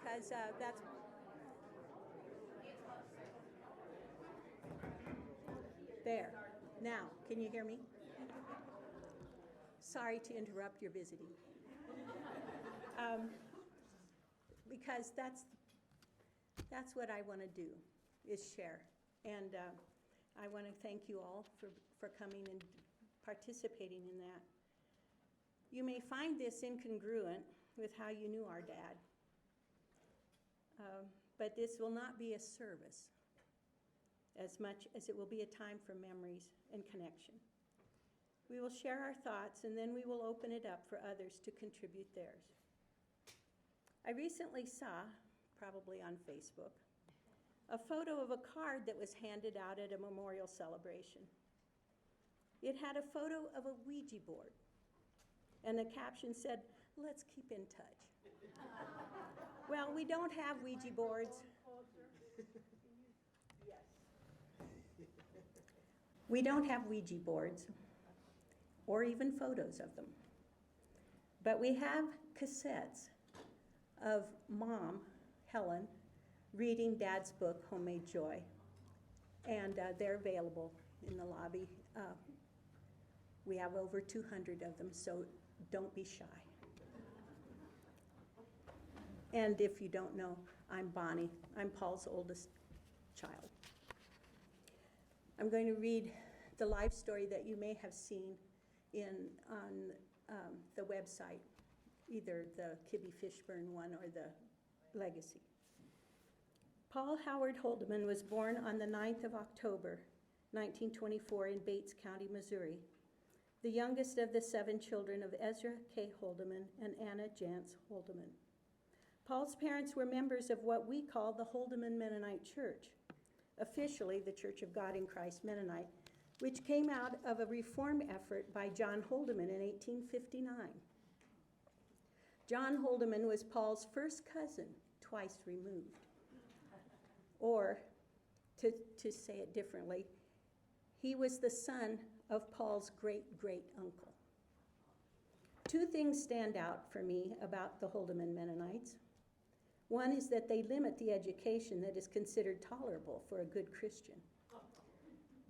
because that's... There. Now, can you hear me? Sorry to interrupt your visiting. Because that's what I want to do, is share. And I want to thank you all for coming and participating in that. You may find this incongruent with how you knew our dad. But this will not be a service as much as it will be a time for memories and connection. We will share our thoughts, and then we will open it up for others to contribute theirs. I recently saw, probably on Facebook, a photo of a card that was handed out at a memorial celebration. It had a photo of a Ouija board, and the caption said, "Let's keep in touch." Well, we don't have Ouija boards. Yes. We don't have Ouija boards, or even photos of them. But we have cassettes of Mom, Helen, reading Dad's book, Homemade Joy. And they're available in the lobby. We have over 200 of them, so don't be shy. And if you don't know, I'm Bonnie. I'm Paul's oldest child. I'm going to read the life story that you may have seen on the website, either the Kibbey-Fishburn one or the Legacy. Paul Howard Holdeman was born on the 9th of October, 1924 in Bates County, Missouri, the youngest of the 7 children of Ezra K. Holdeman and Anna Jantz Holdeman. Paul's parents were members of what we call the Holdeman Mennonite Church, officially the Church of God in Christ Mennonite, which came out of a reform effort by John Holdeman in 1859. John Holdeman was Paul's first cousin, twice removed. Or, to say it differently, he was the son of Paul's great-great-uncle. 2 things stand out for me about the Holdeman Mennonites. One is that they limit the education that is considered tolerable for a good Christian.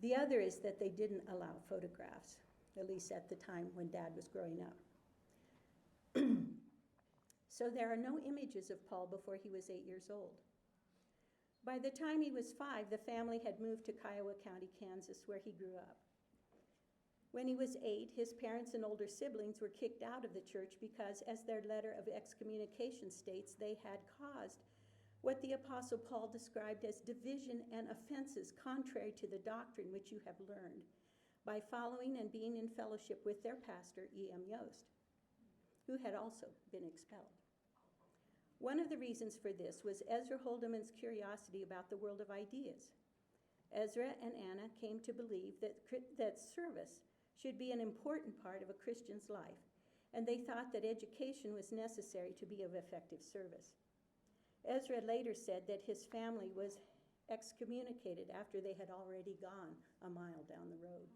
The other is that they didn't allow photographs, at least at the time when Dad was growing up. So there are no images of Paul before he was 8 years old. By the time he was 5, the family had moved to Kiowa County, Kansas, where he grew up. When he was 8, his parents and older siblings were kicked out of the church because, as their letter of excommunication states, they had caused what the Apostle Paul described as division and offenses contrary to the doctrine which you have learned, by following and being in fellowship with their pastor, E.M. Yost, who had also been expelled. One of the reasons for this was Ezra Holdeman's curiosity about the world of ideas. Ezra and Anna came to believe that service should be an important part of a Christian's life, and they thought that education was necessary to be of effective service. Ezra later said that his family was excommunicated after they had already gone a mile down the road.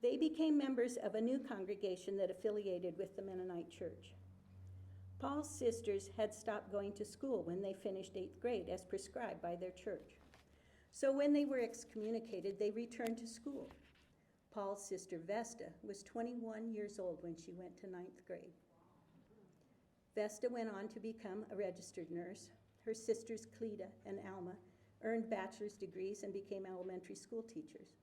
They became members of a new congregation that affiliated with the Mennonite Church. Paul's sisters had stopped going to school when they finished 8th grade, as prescribed by their church. So when they were excommunicated, they returned to school. Paul's sister Vesta was 21 years old when she went to 9th grade. Vesta went on to become a registered nurse. Her sisters Cleta and Alma earned bachelor's degrees and became elementary school teachers.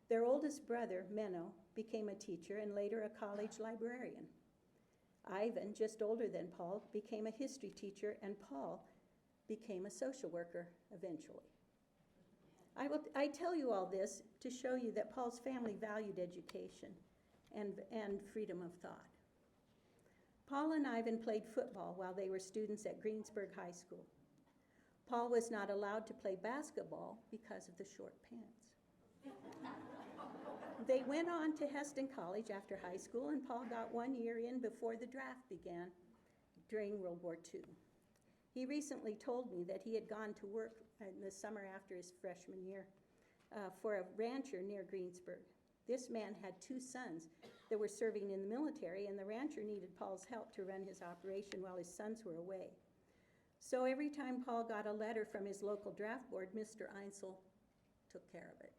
Their oldest brother, Menno, became a teacher and later a college librarian. Ivan, just older than Paul, became a history teacher, and Paul became a social worker eventually. I tell you all this to show you that Paul's family valued education and freedom of thought. Paul and Ivan played football while they were students at Greensburg High School. Paul was not allowed to play basketball because of the short pants. They went on to Hesston College after high school, and Paul got 1 year in before the draft began during World War II. He recently told me that he had gone to work in the summer after his freshman year for a rancher near Greensburg. This man had 2 sons that were serving in the military, and the rancher needed Paul's help to run his operation while his sons were away. So every time Paul got a letter from his local draft board, Mr. Einsel took care of it.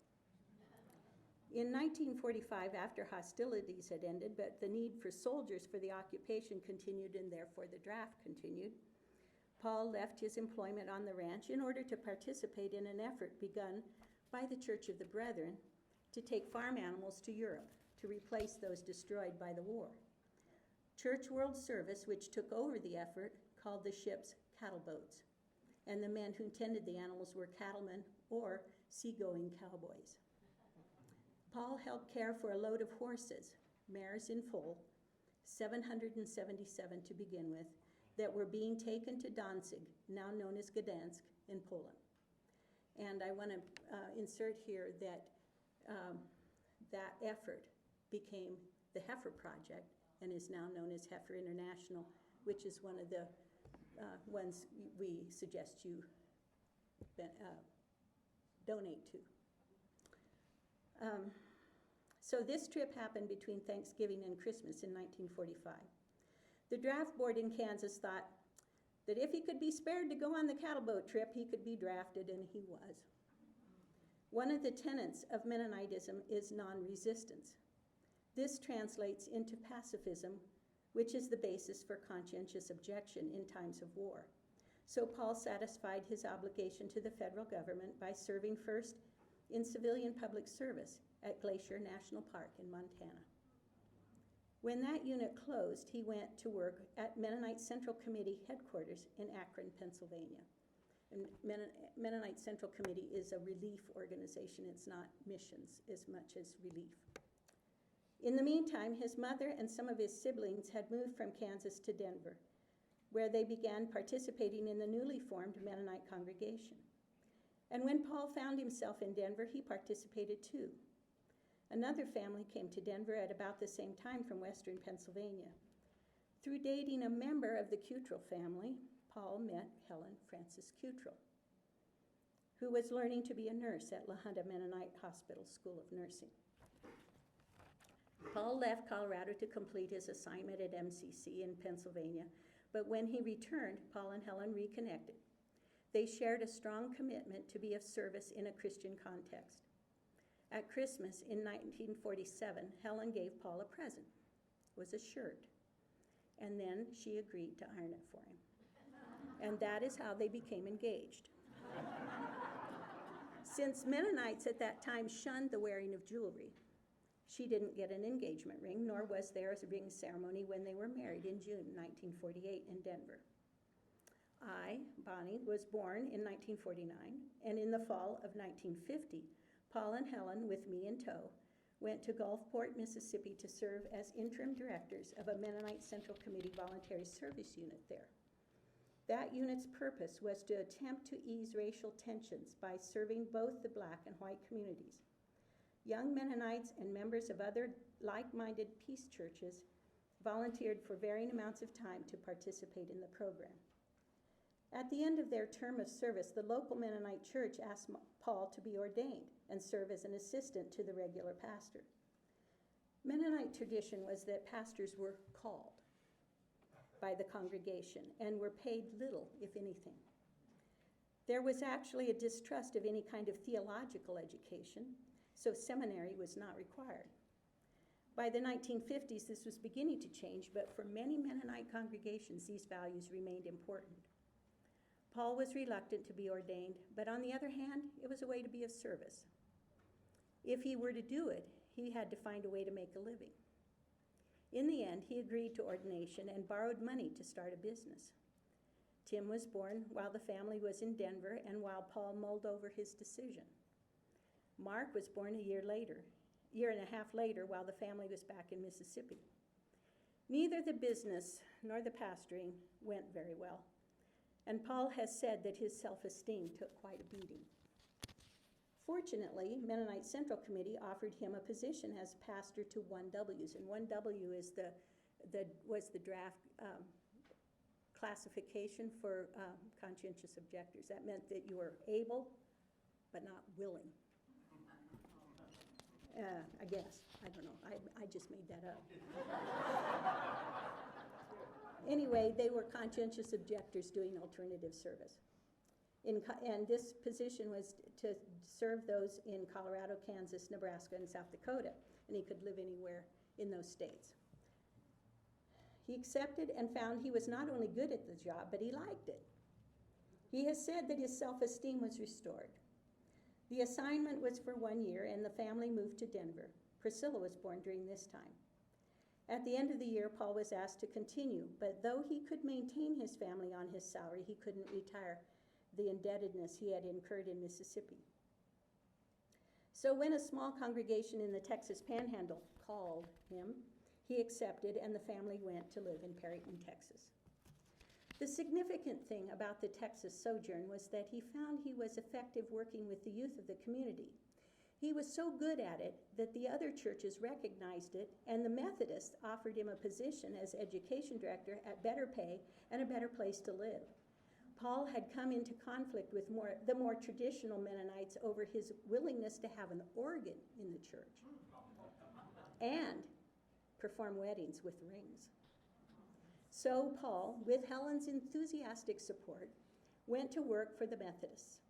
In 1945, after hostilities had ended, but the need for soldiers for the occupation continued and therefore the draft continued, Paul left his employment on the ranch in order to participate in an effort begun by the Church of the Brethren to take farm animals to Europe to replace those destroyed by the war. Church World Service, which took over the effort, called the ships cattle boats, and the men who tended the animals were cattlemen or seagoing cowboys. Paul helped care for a load of horses, mares in foal, 777 to begin with, that were being taken to Danzig, now known as Gdansk, in Poland. And I want to insert here that that effort became the Heifer Project and is now known as Heifer International, which is one of the ones we suggest you donate to. So this trip happened between Thanksgiving and Christmas in 1945. The draft board in Kansas thought that if he could be spared to go on the cattle boat trip, he could be drafted, and he was. One of the tenets of Mennonitism is non-resistance. This translates into pacifism, which is the basis for conscientious objection in times of war. So Paul satisfied his obligation to the federal government by serving first in civilian public service at Glacier National Park in Montana. When that unit closed, he went to work at Mennonite Central Committee headquarters in Akron, Pennsylvania. And Mennonite Central Committee is a relief organization. It's not missions as much as relief. In the meantime, his mother and some of his siblings had moved from Kansas to Denver, where they began participating in the newly formed Mennonite congregation. And when Paul found himself in Denver, he participated too. Another family came to Denver at about the same time from western Pennsylvania. Through dating a member of the Cutrell family, Paul met Helen Frances Cutrell, who was learning to be a nurse at La Junta Mennonite Hospital School of Nursing. Paul left Colorado to complete his assignment at MCC in Pennsylvania, but when he returned, Paul and Helen reconnected. They shared a strong commitment to be of service in a Christian context. At Christmas in 1947, Helen gave Paul a present. It was a shirt. And then she agreed to iron it for him. And that is how they became engaged. Since Mennonites at that time shunned the wearing of jewelry, she didn't get an engagement ring, nor was there a ring ceremony when they were married in June 1948 in Denver. I, Bonnie, was born in 1949, and in the fall of 1950, Paul and Helen, with me in tow, went to Gulfport, Mississippi to serve as interim directors of a Mennonite Central Committee voluntary service unit there. That unit's purpose was to attempt to ease racial tensions by serving both the black and white communities. Young Mennonites and members of other like-minded peace churches volunteered for varying amounts of time to participate in the program. At the end of their term of service, the local Mennonite church asked Paul to be ordained and serve as an assistant to the regular pastor. Mennonite tradition was that pastors were called by the congregation and were paid little, if anything. There was actually a distrust of any kind of theological education, so seminary was not required. By the 1950s, this was beginning to change, but for many Mennonite congregations, these values remained important. Paul was reluctant to be ordained, but on the other hand, it was a way to be of service. If he were to do it, he had to find a way to make a living. In the end, he agreed to ordination and borrowed money to start a business. Tim was born while the family was in Denver and while Paul mulled over his decision. Mark was born a year and a half later, while the family was back in Mississippi. Neither the business nor the pastoring went very well, and Paul has said that his self-esteem took quite a beating. Fortunately, Mennonite Central Committee offered him a position as pastor to 1Ws, and 1W is was the draft classification for conscientious objectors. That meant that you were able but not willing. I guess. I don't know. I just made that up. Anyway, they were conscientious objectors doing alternative service. And this position was to serve those in Colorado, Kansas, Nebraska, and South Dakota. And he could live anywhere in those states. He accepted and found he was not only good at the job, but he liked it. He has said that his self-esteem was restored. The assignment was for 1 year, and the family moved to Denver. Priscilla was born during this time. At the end of the year, Paul was asked to continue, but though he could maintain his family on his salary, he couldn't retire the indebtedness he had incurred in Mississippi. So when a small congregation in the Texas Panhandle called him, he accepted, and the family went to live in Perryton, Texas. The significant thing about the Texas sojourn was that he found he was effective working with the youth of the community. He was so good at it that the other churches recognized it, and the Methodists offered him a position as education director at better pay and a better place to live. Paul had come into conflict with the more traditional Mennonites over his willingness to have an organ in the church and perform weddings with rings. So Paul, with Helen's enthusiastic support, went to work for the Methodists.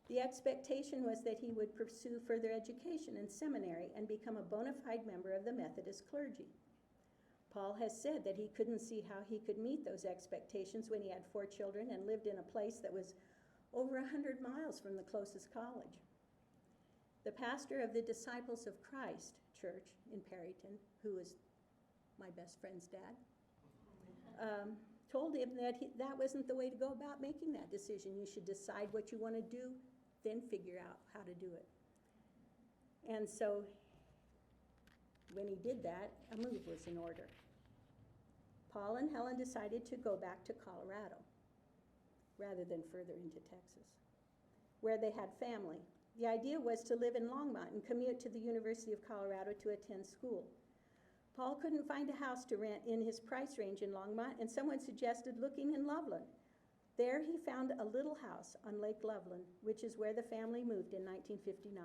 The expectation was that he would pursue further education in seminary and become a bona fide member of the Methodist clergy. Paul has said that he couldn't see how he could meet those expectations when he had 4 children and lived in a place that was over 100 miles from the closest college. The pastor of the Disciples of Christ Church in Perryton, who was my best friend's dad, told him that that wasn't the way to go about making that decision. You should decide what you want to do, then figure out how to do it. And so when he did that, a move was in order. Paul and Helen decided to go back to Colorado rather than further into Texas, where they had family. The idea was to live in Longmont and commute to the University of Colorado to attend school. Paul couldn't find a house to rent in his price range in Longmont, and someone suggested looking in Loveland. There he found a little house on Lake Loveland, which is where the family moved in 1959.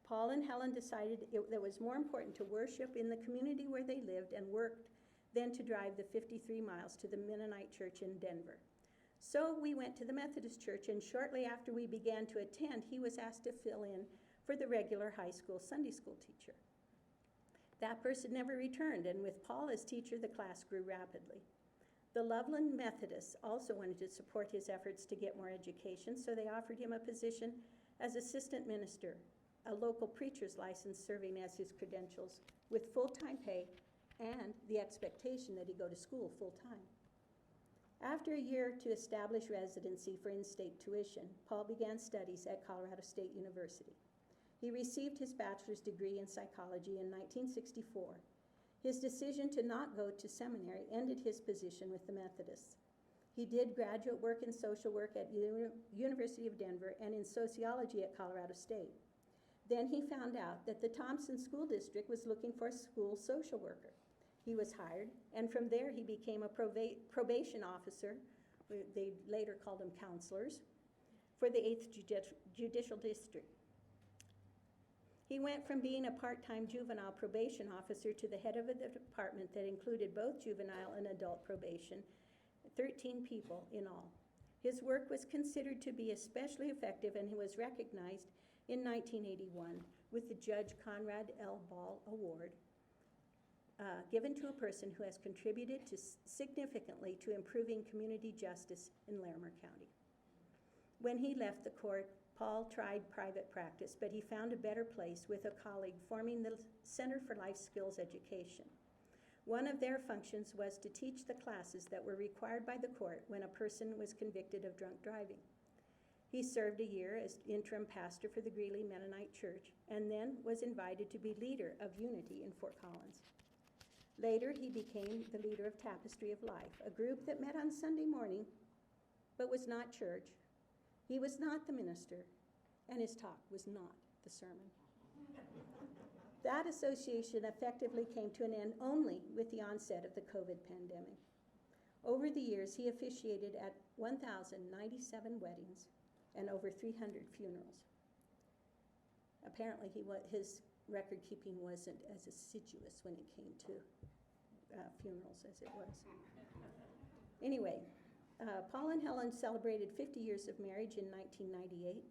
Paul and Helen decided it was more important to worship in the community where they lived and worked than to drive the 53 miles to the Mennonite Church in Denver. So we went to the Methodist Church, and shortly after we began to attend, he was asked to fill in for the regular high school Sunday school teacher. That person never returned, and with Paul as teacher, the class grew rapidly. The Loveland Methodists also wanted to support his efforts to get more education, so they offered him a position as assistant minister, a local preacher's license serving as his credentials, with full-time pay and the expectation that he go to school full-time. After a year to establish residency for in-state tuition, Paul began studies at Colorado State University. He received his bachelor's degree in psychology in 1964. His decision to not go to seminary ended his position with the Methodists. He did graduate work in social work at University of Denver and in sociology at Colorado State. Then he found out that the Thompson School District was looking for a school social worker. He was hired, and from there he became a probation officer, they later called them counselors, for the Eighth Judicial District. He went from being a part-time juvenile probation officer to the head of a department that included both juvenile and adult probation, 13 people in all. His work was considered to be especially effective, and he was recognized in 1981 with the Judge Conrad L. Award, given to a person who has contributed significantly to improving community justice in Larimer County. When he left the court, Paul tried private practice, but he found a better place with a colleague forming the Center for Life Skills Education. One of their functions was to teach the classes that were required by the court when a person was convicted of drunk driving. He served a year as interim pastor for the Greeley Mennonite Church and then was invited to be leader of Unity in Fort Collins. Later, he became the leader of Tapestry of Life, a group that met on Sunday morning but was not church. He was not the minister, and his talk was not the sermon. That association effectively came to an end only with the onset of the COVID pandemic. Over the years, he officiated at 1,097 weddings and over 300 funerals. Apparently, his record keeping wasn't as assiduous when it came to funerals as it was. Anyway, Paul and Helen celebrated 50 years of marriage in 1998.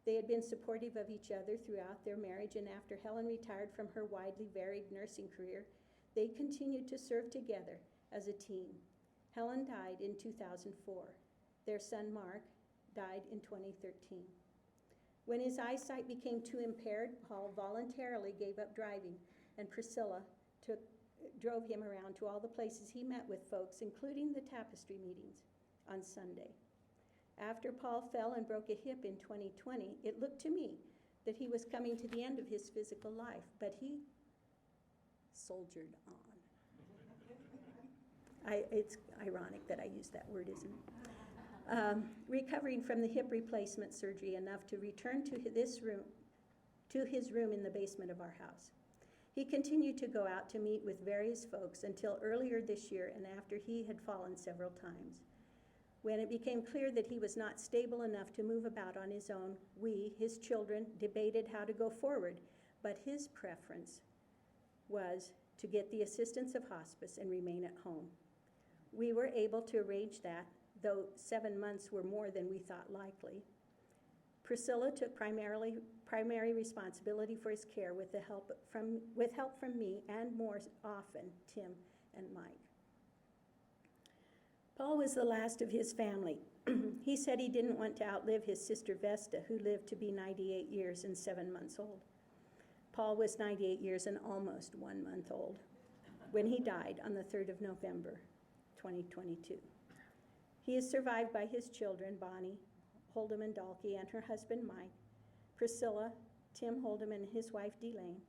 They had been supportive of each other throughout their marriage, and after Helen retired from her widely varied nursing career, they continued to serve together as a team. Helen died in 2004. Their son, Mark, died in 2013. When his eyesight became too impaired, Paul voluntarily gave up driving, and Priscilla drove him around to all the places he met with folks, including the Tapestry meetings on Sunday. After Paul fell and broke a hip in 2020, it looked to me that he was coming to the end of his physical life, but he soldiered on. It's ironic that I use that word, isn't it? Recovering from the hip replacement surgery enough to return to his room in the basement of our house. He continued to go out to meet with various folks until earlier this year and after he had fallen several times. When it became clear that he was not stable enough to move about on his own, we, his children, debated how to go forward, but his preference was to get the assistance of hospice and remain at home. We were able to arrange that, though 7 months were more than we thought likely. Priscilla took primary responsibility for his care with help from me and more often Tim and Mike. Paul was the last of his family. He said he didn't want to outlive his sister Vesta, who lived to be 98 years and 7 months old. Paul was 98 years and almost 1 month old when he died on the 3rd of November, 2022. He is survived by his children, Bonnie Holdeman Dalkey and her husband Mike, Priscilla, Tim Holdeman and his wife Delaine,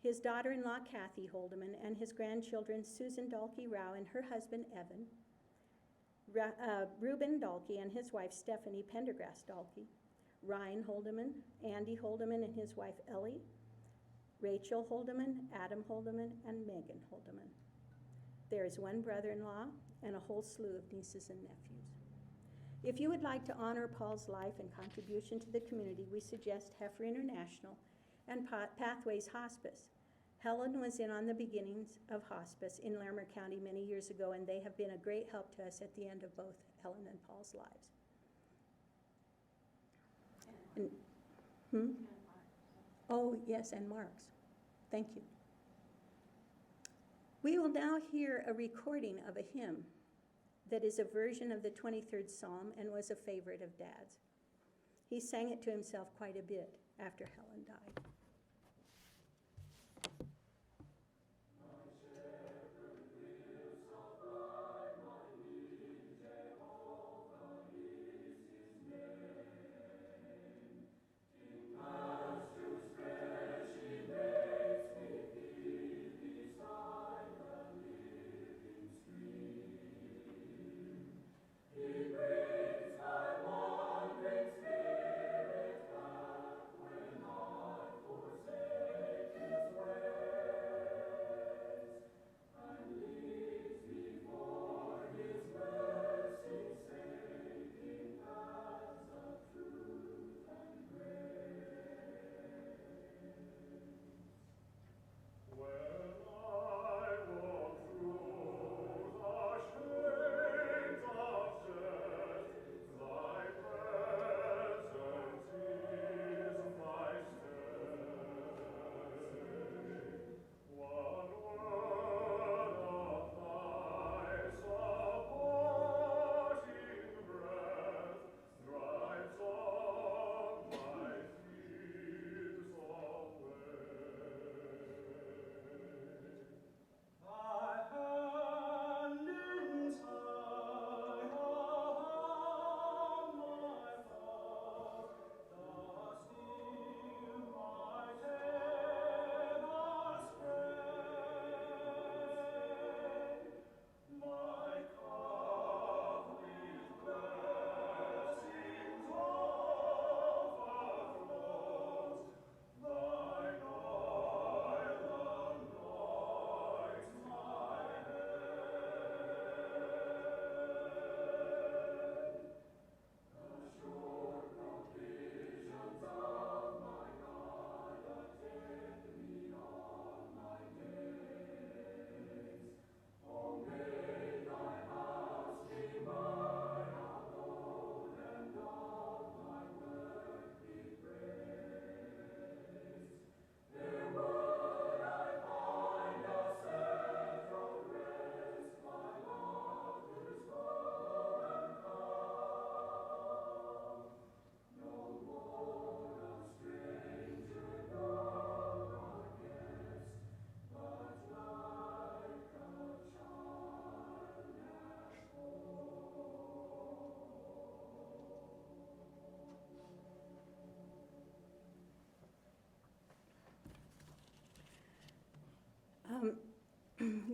his daughter-in-law Kathy Holdeman, and his grandchildren Susan Dalkey Rao and her husband Evan, Reuben Dalkey and his wife Stephanie Pendergrass Dalkey, Ryan Holdeman, Andy Holdeman and his wife Ellie, Rachel Holdeman, Adam Holdeman, and Megan Holdeman. There is one brother-in-law and a whole slew of nieces and nephews. If you would like to honor Paul's life and contribution to the community, we suggest Heifer International and Pathways Hospice. Helen was in on the beginnings of hospice in Larimer County many years ago, and they have been a great help to us at the end of both Helen and Paul's lives. Oh, yes, and Mark's. Thank you. We will now hear a recording of a hymn that is a version of the 23rd Psalm and was a favorite of Dad's. He sang it to himself quite a bit after Helen died. For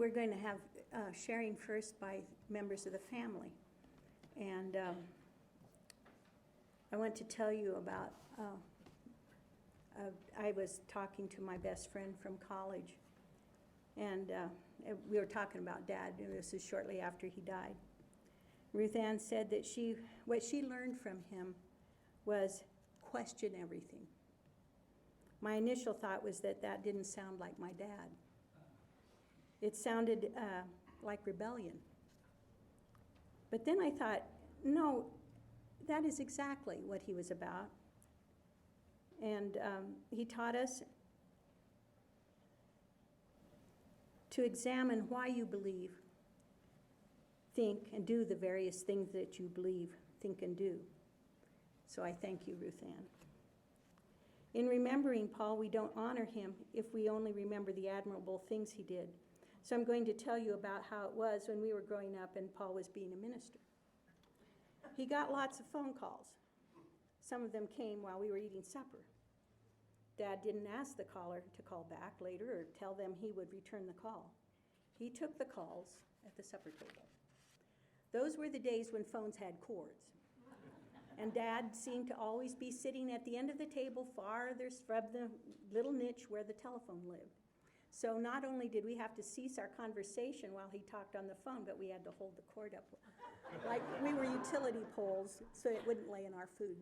we're going to have sharing first by members of the family. And I want to tell you about, I was talking to my best friend from college, and we were talking about Dad, and this is shortly after he died. Ruth Ann said that what she learned from him was question everything. My initial thought was that didn't sound like my dad. It sounded like rebellion. But then I thought, no, that is exactly what he was about. And he taught us to examine why you believe, think, and do the various things that you believe, think, and do. So I thank you, Ruth Ann. In remembering Paul, we don't honor him if we only remember the admirable things he did. So I'm going to tell you about how it was when we were growing up and Paul was being a minister. He got lots of phone calls. Some of them came while we were eating supper. Dad didn't ask the caller to call back later or tell them he would return the call. He took the calls at the supper table. Those were the days when phones had cords. And Dad seemed to always be sitting at the end of the table farthest from the little niche where the telephone lived. So not only did we have to cease our conversation while he talked on the phone, but we had to hold the cord up like we were utility poles so it wouldn't lay in our food.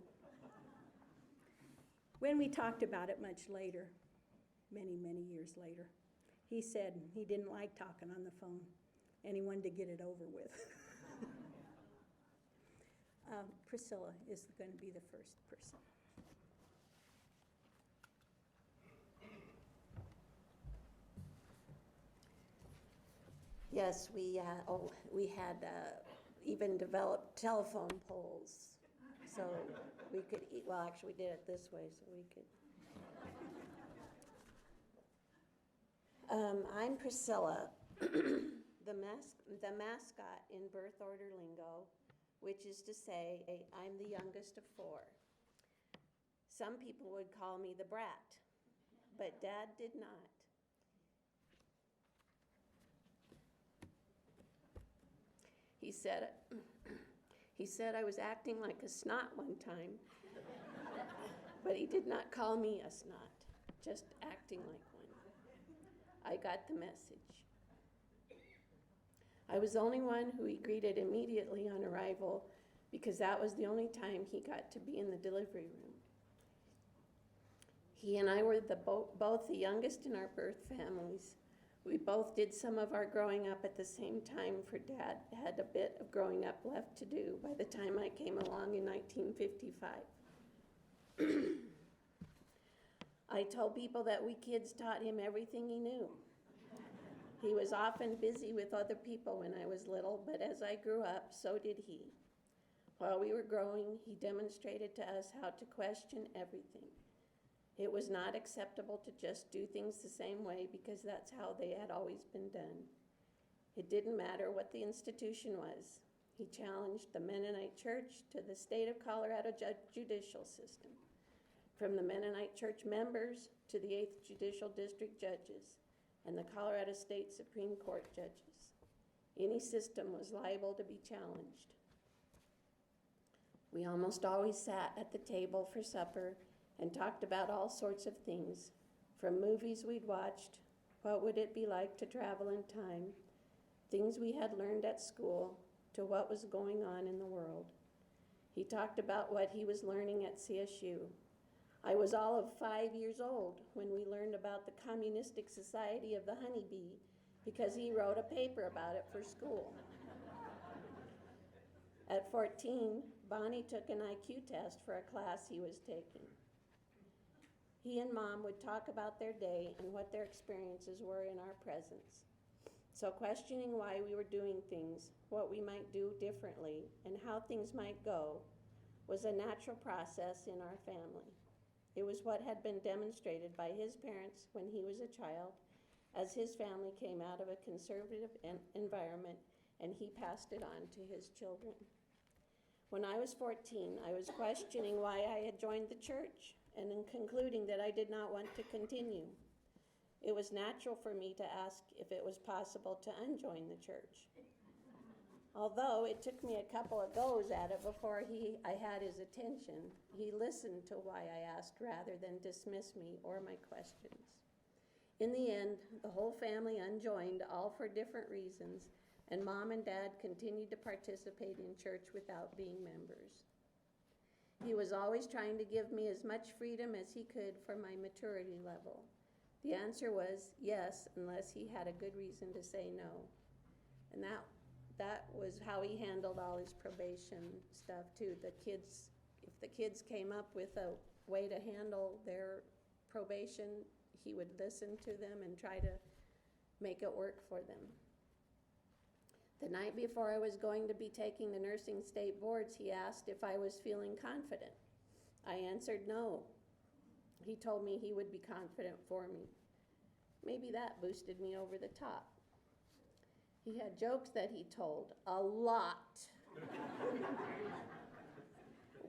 When we talked about it much later, many, many years later, he said he didn't like talking on the phone and he wanted to get it over with. Priscilla is going to be the first person. Yes, we had even developed telephone poles, so we could eat. Well, actually, we did it this way, so we could. I'm Priscilla, the mascot in birth order lingo, which is to say, I'm the youngest of four. Some people would call me the brat, but Dad did not. He said I was acting like a snot one time, but he did not call me a snot, just acting like one. I got the message. I was the only one who he greeted immediately on arrival because that was the only time he got to be in the delivery room. He and I were both the youngest in our birth families. We both did some of our growing up at the same time, for Dad had a bit of growing up left to do by the time I came along in 1955. I told people that we kids taught him everything he knew. He was often busy with other people when I was little, but as I grew up, so did he. While we were growing, he demonstrated to us how to question everything. It was not acceptable to just do things the same way because that's how they had always been done. It didn't matter what the institution was. He challenged the Mennonite Church to the state of Colorado judicial system, from the Mennonite Church members to the Eighth Judicial District judges and the Colorado State Supreme Court judges. Any system was liable to be challenged. We almost always sat at the table for supper and talked about all sorts of things, from movies we'd watched, what would it be like to travel in time, things we had learned at school, to what was going on in the world. He talked about what he was learning at CSU. I was all of 5 years old when we learned about the Communistic Society of the Honeybee because he wrote a paper about it for school. At 14, Bonnie took an IQ test for a class he was taking. He and Mom would talk about their day and what their experiences were in our presence. So questioning why we were doing things, what we might do differently, and how things might go was a natural process in our family. It was what had been demonstrated by his parents when he was a child, as his family came out of a conservative environment, and he passed it on to his children. When I was 14, I was questioning why I had joined the church and in concluding that I did not want to continue. It was natural for me to ask if it was possible to unjoin the church. Although it took me a couple of goes at it before I had his attention, he listened to why I asked rather than dismiss me or my questions. In the end, the whole family unjoined, all for different reasons, and Mom and Dad continued to participate in church without being members. He was always trying to give me as much freedom as he could for my maturity level. The answer was yes, unless he had a good reason to say no. And that was how he handled all his probation stuff too. If the kids came up with a way to handle their probation, he would listen to them and try to make it work for them. The night before I was going to be taking the nursing state boards, he asked if I was feeling confident. I answered no. He told me he would be confident for me. Maybe that boosted me over the top. He had jokes that he told, a lot.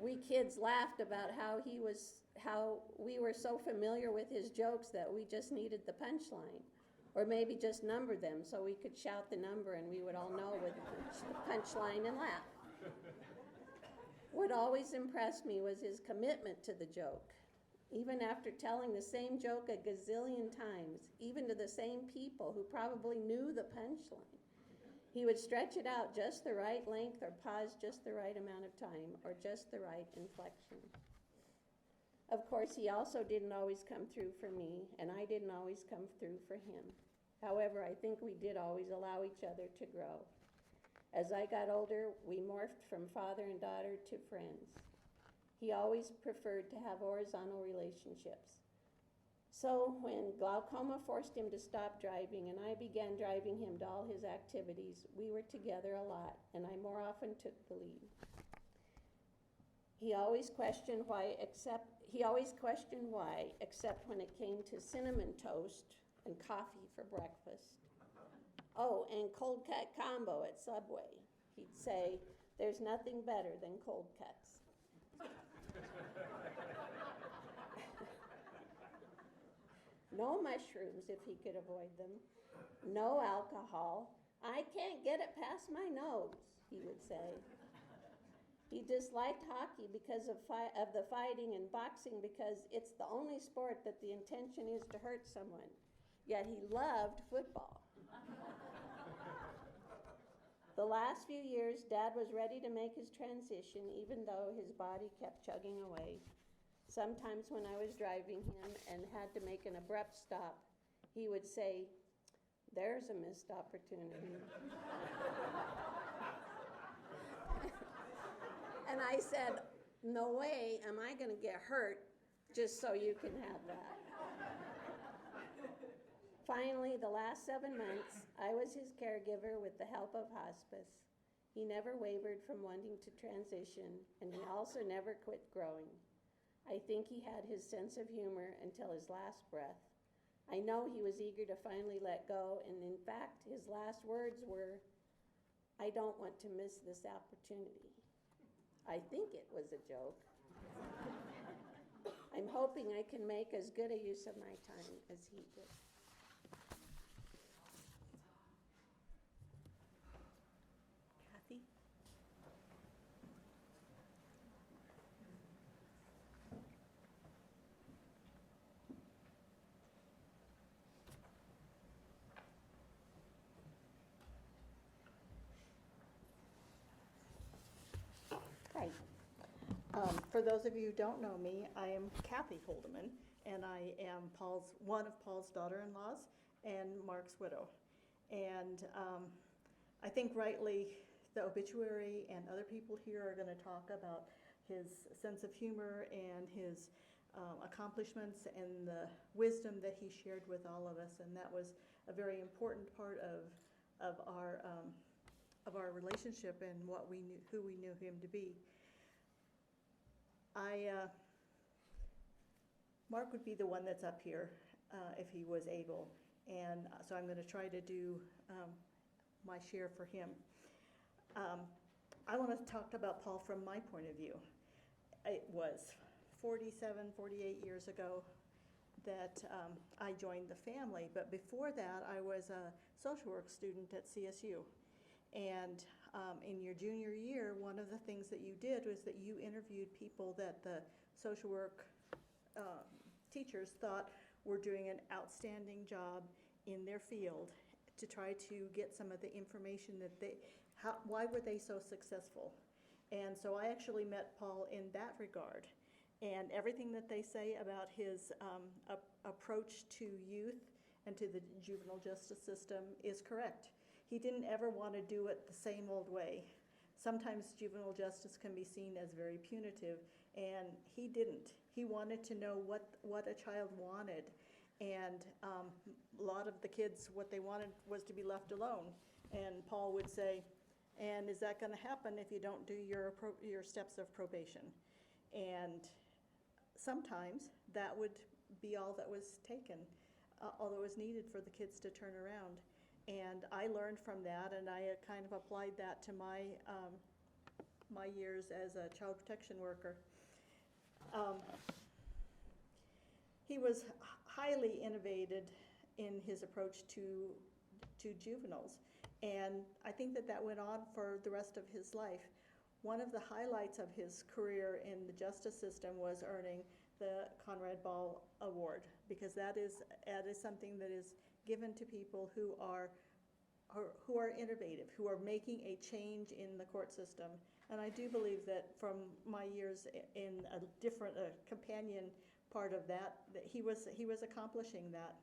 We kids laughed about how we were so familiar with his jokes that we just needed the punchline, or maybe just number them so we could shout the number and we would all know with the punchline and laugh. What always impressed me was his commitment to the joke. Even after telling the same joke a gazillion times, even to the same people who probably knew the punchline, he would stretch it out just the right length or pause just the right amount of time or just the right inflection. Of course, he also didn't always come through for me, and I didn't always come through for him. However, I think we did always allow each other to grow. As I got older, we morphed from father and daughter to friends. He always preferred to have horizontal relationships. So when glaucoma forced him to stop driving and I began driving him to all his activities, we were together a lot, and I more often took the lead. He always questioned why, except when it came to cinnamon toast and coffee for breakfast. Oh, and cold cut combo at Subway. He'd say, there's nothing better than cold cuts. No mushrooms if he could avoid them. No alcohol. I can't get it past my nose, he would say. He disliked hockey because of the fighting and boxing because it's the only sport that the intention is to hurt someone. Yet he loved football. The last few years, Dad was ready to make his transition even though his body kept chugging away. Sometimes when I was driving him and had to make an abrupt stop, he would say, there's a missed opportunity. And I said, no way am I going to get hurt just so you can have that. Finally, the last 7 months, I was his caregiver with the help of hospice. He never wavered from wanting to transition, and he also never quit growing. I think he had his sense of humor until his last breath. I know he was eager to finally let go, and in fact, his last words were, I don't want to miss this opportunity. I think it was a joke. I'm hoping I can make as good a use of my time as he did. Kathy? Hi. For those of you who don't know me, I am Kathy Holdeman, and I am one of Paul's daughter-in-laws and Mark's widow. And I think rightly the obituary and other people here are going to talk about his sense of humor and his accomplishments and the wisdom that he shared with all of us, and that was a very important part of our relationship and who we knew him to be. Mark would be the one that's up here if he was able, and so I'm going to try to do my share for him. I want to talk about Paul from my point of view. It was 47, 48 years ago I joined the family. But before that, I was a social work student at CSU. And in your junior year, one of the things that you did was that you interviewed people that the social work teachers thought were doing an outstanding job in their field to try to get some of the information that why were they so successful? And so I actually met Paul in that regard. And everything that they say about his approach to youth and to the juvenile justice system is correct. He didn't ever want to do it the same old way. Sometimes juvenile justice can be seen as very punitive, and he didn't. He wanted to know what a child wanted. And a lot of the kids, what they wanted was to be left alone. And Paul would say, and is that going to happen if you don't do your steps of probation? And sometimes that would be all that was taken, all that was needed for the kids to turn around. And I learned from that, and I kind of applied that to my years as a child protection worker. He was highly innovative in his approach to juveniles, and I think that went on for the rest of his life. One of the highlights of his career in the justice system was earning the Conrad L Award, because that is something that is given to people who are innovative, who are making a change in the court system. And I do believe that from my years in a different companion part of that he was accomplishing that.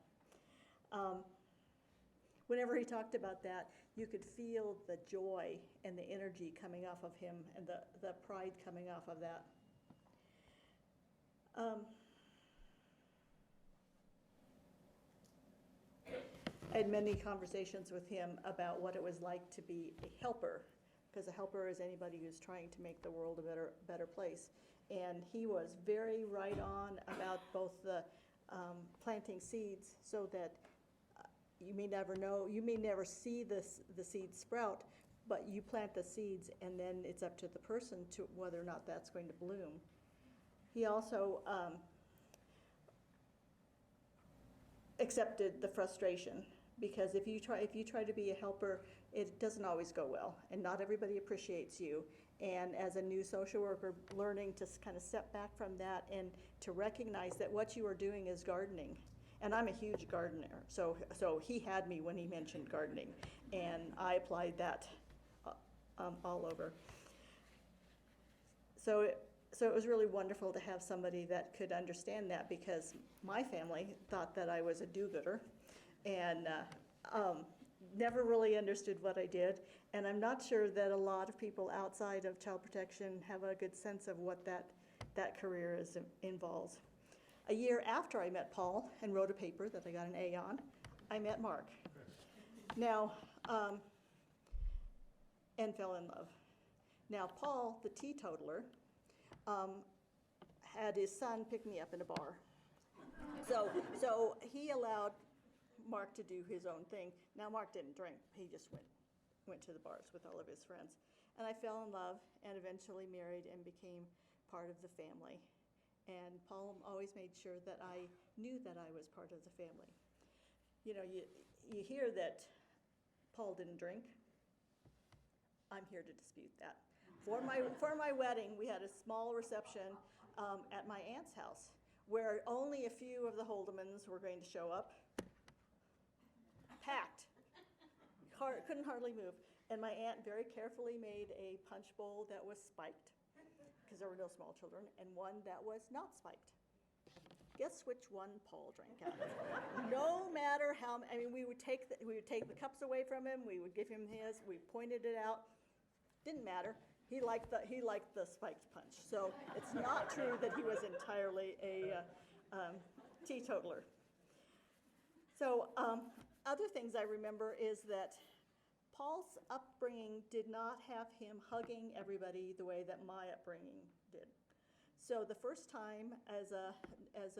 Whenever he talked about that, you could feel the joy and the energy coming off of him, and the pride coming off of that. I had many conversations with him about what it was like to be a helper, because a helper is anybody who's trying to make the world a better place. And he was very right on about both the planting seeds, so that you may never see the seeds sprout, but you plant the seeds, and then it's up to the person to whether or not that's going to bloom. He also accepted the frustration, because if you try to be a helper, it doesn't always go well, and not everybody appreciates you. And as a new social worker, learning to kind of step back from that and to recognize that what you are doing is gardening. And I'm a huge gardener, so he had me when he mentioned gardening, and I applied that all over. So it was really wonderful to have somebody that could understand that, because my family thought that I was a do-gooder and never really understood what I did. And I'm not sure that a lot of people outside of child protection have a good sense of what that career involves. A year after I met Paul and wrote a paper that I got an A on, I met Mark. Now, and fell in love. Now, Paul, the teetotaler, had his son pick me up in a bar. So he allowed Mark to do his own thing. Now, Mark didn't drink. He just went to the bars with all of his friends. And I fell in love and eventually married and became part of the family. And Paul always made sure that I knew that I was part of the family. You know, you hear that Paul didn't drink. I'm here to dispute that. For my wedding, we had a small reception at my aunt's house, where only a few of the Holdemans were going to show up. Packed. Couldn't hardly move. And my aunt very carefully made a punch bowl that was spiked, because there were no small children, and one that was not spiked. Guess which one Paul drank out of? No matter how, we would take the cups away from him, we would give him his, we pointed it out. Didn't matter. He liked the spiked punch. So it's not true that he was entirely a teetotaler. So other things I remember is that Paul's upbringing did not have him hugging everybody the way that my upbringing did. So the first time as a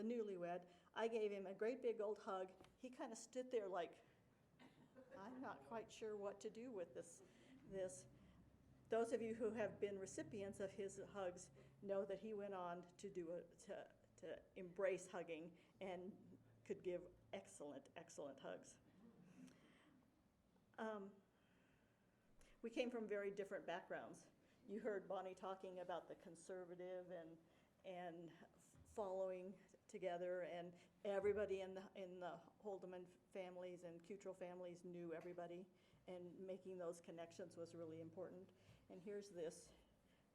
newlywed, I gave him a great big old hug. He kind of stood there like, I'm not quite sure what to do with this. Those of you who have been recipients of his hugs know that he went on to embrace hugging and could give excellent, excellent hugs. We came from very different backgrounds. You heard Bonnie talking about the conservative and following together, and everybody in the Holdeman families and Cutrell families knew everybody, and making those connections was really important. And here's this.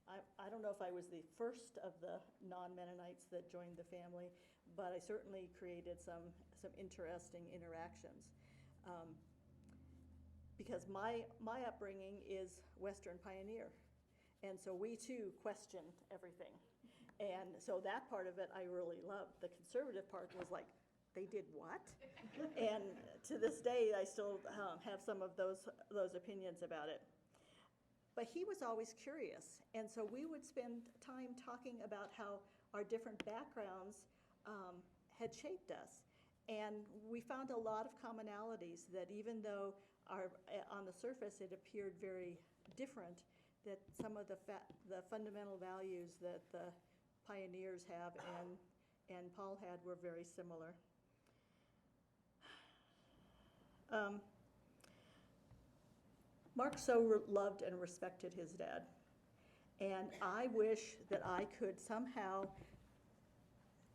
I don't know if I was the first of the non-Mennonites that joined the family, but I certainly created some interesting interactions. Because my upbringing is Western pioneer, and so we too questioned everything. And so that part of it I really loved. The conservative part was like, they did what? And to this day I still have some of those opinions about it. But he was always curious, and so we would spend time talking about how our different backgrounds had shaped us. And we found a lot of commonalities that even though on the surface it appeared very different, that some of the fundamental values that the pioneers have and Paul had were very similar. Mark so loved and respected his dad, and I wish that I could somehow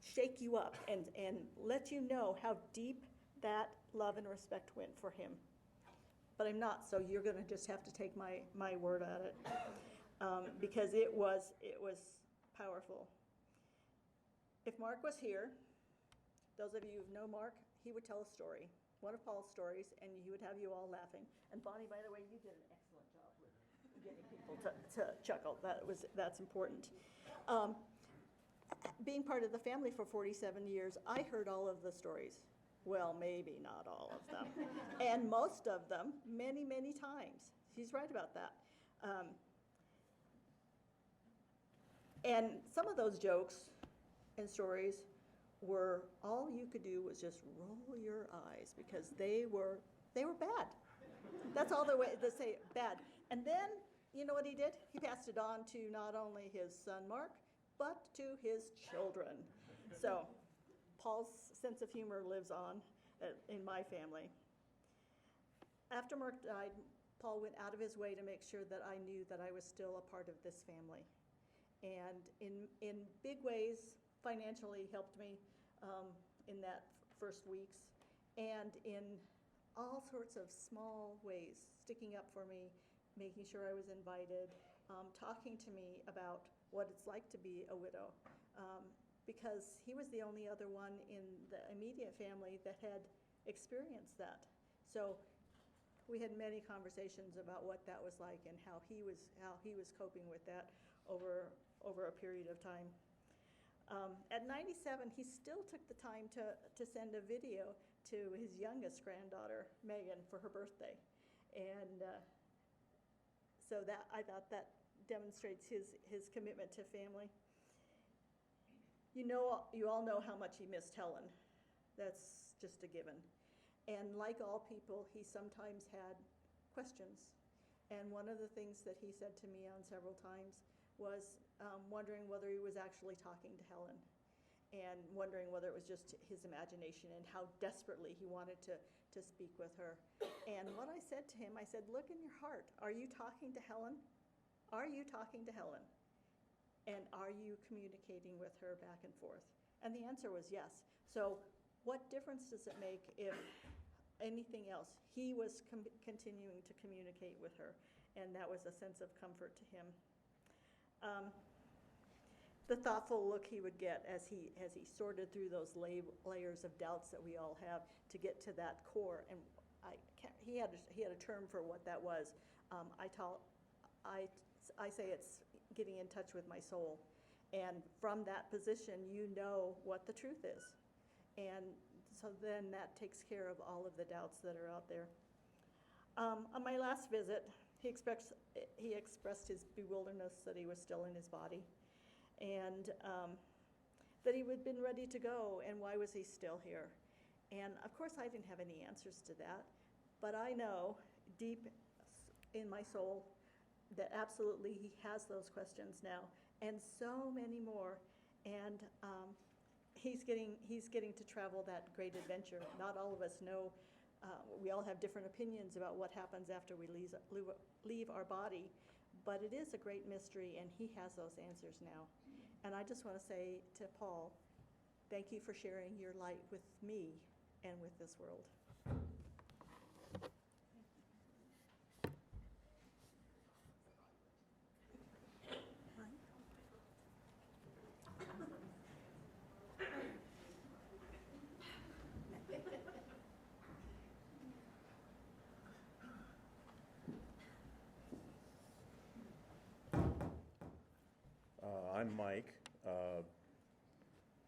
shake you up and let you know how deep that love and respect went for him. But I'm not, so you're going to just have to take my word at it, because it was powerful. If Mark was here, those of you who know Mark, he would tell a story, one of Paul's stories, and he would have you all laughing. And Bonnie, by the way, you did an excellent job with getting people to chuckle. That's important. Being part of the family for 47 years, I heard all of the stories. Well, maybe not all of them. And most of them, many, many times. He's right about that. And some of those jokes and stories were, all you could do was just roll your eyes, because they were bad. That's all the way to say it, bad. And then, you know what he did? He passed it on to not only his son Mark, but to his children. So Paul's sense of humor lives on in my family. After Mark died, Paul went out of his way to make sure that I knew that I was still a part of this family. And in big ways, financially helped me in that first weeks, and in all sorts of small ways, sticking up for me, making sure I was invited, talking to me about what it's like to be a widow, because he was the only other one in the immediate family that had experienced that. So we had many conversations about what that was like and how he was coping with that over a period of time. At 97, he still took the time to send a video to his youngest granddaughter, Megan, for her birthday. And so I thought that demonstrates his commitment to family. You all know how much he missed Helen. That's just a given. And like all people, he sometimes had questions. And one of the things that he said to me on several times was wondering whether he was actually talking to Helen, and wondering whether it was just his imagination, and how desperately he wanted to speak with her. And what I said to him, I said, look in your heart. Are you talking to Helen? Are you talking to Helen? And are you communicating with her back and forth? And the answer was yes. So what difference does it make if anything else? He was continuing to communicate with her, and that was a sense of comfort to him. The thoughtful look he would get as he sorted through those layers of doubts that we all have to get to that core, and he had a term for what that was. I say it's getting in touch with my soul, and from that position you know what the truth is, and so then that takes care of all of the doubts that are out there. On my last visit, he expressed his bewilderness that he was still in his body, and that he had been ready to go, and why was he still here? And of course I didn't have any answers to that, but I know deep in my soul that absolutely he has those questions now, and so many more. And he's getting to travel that great adventure. Not all of us know. We all have different opinions about what happens after we leave our body, but it is a great mystery, and he has those answers now. And I just want to say to Paul, thank you for sharing your light with me and with this world. I'm Mike,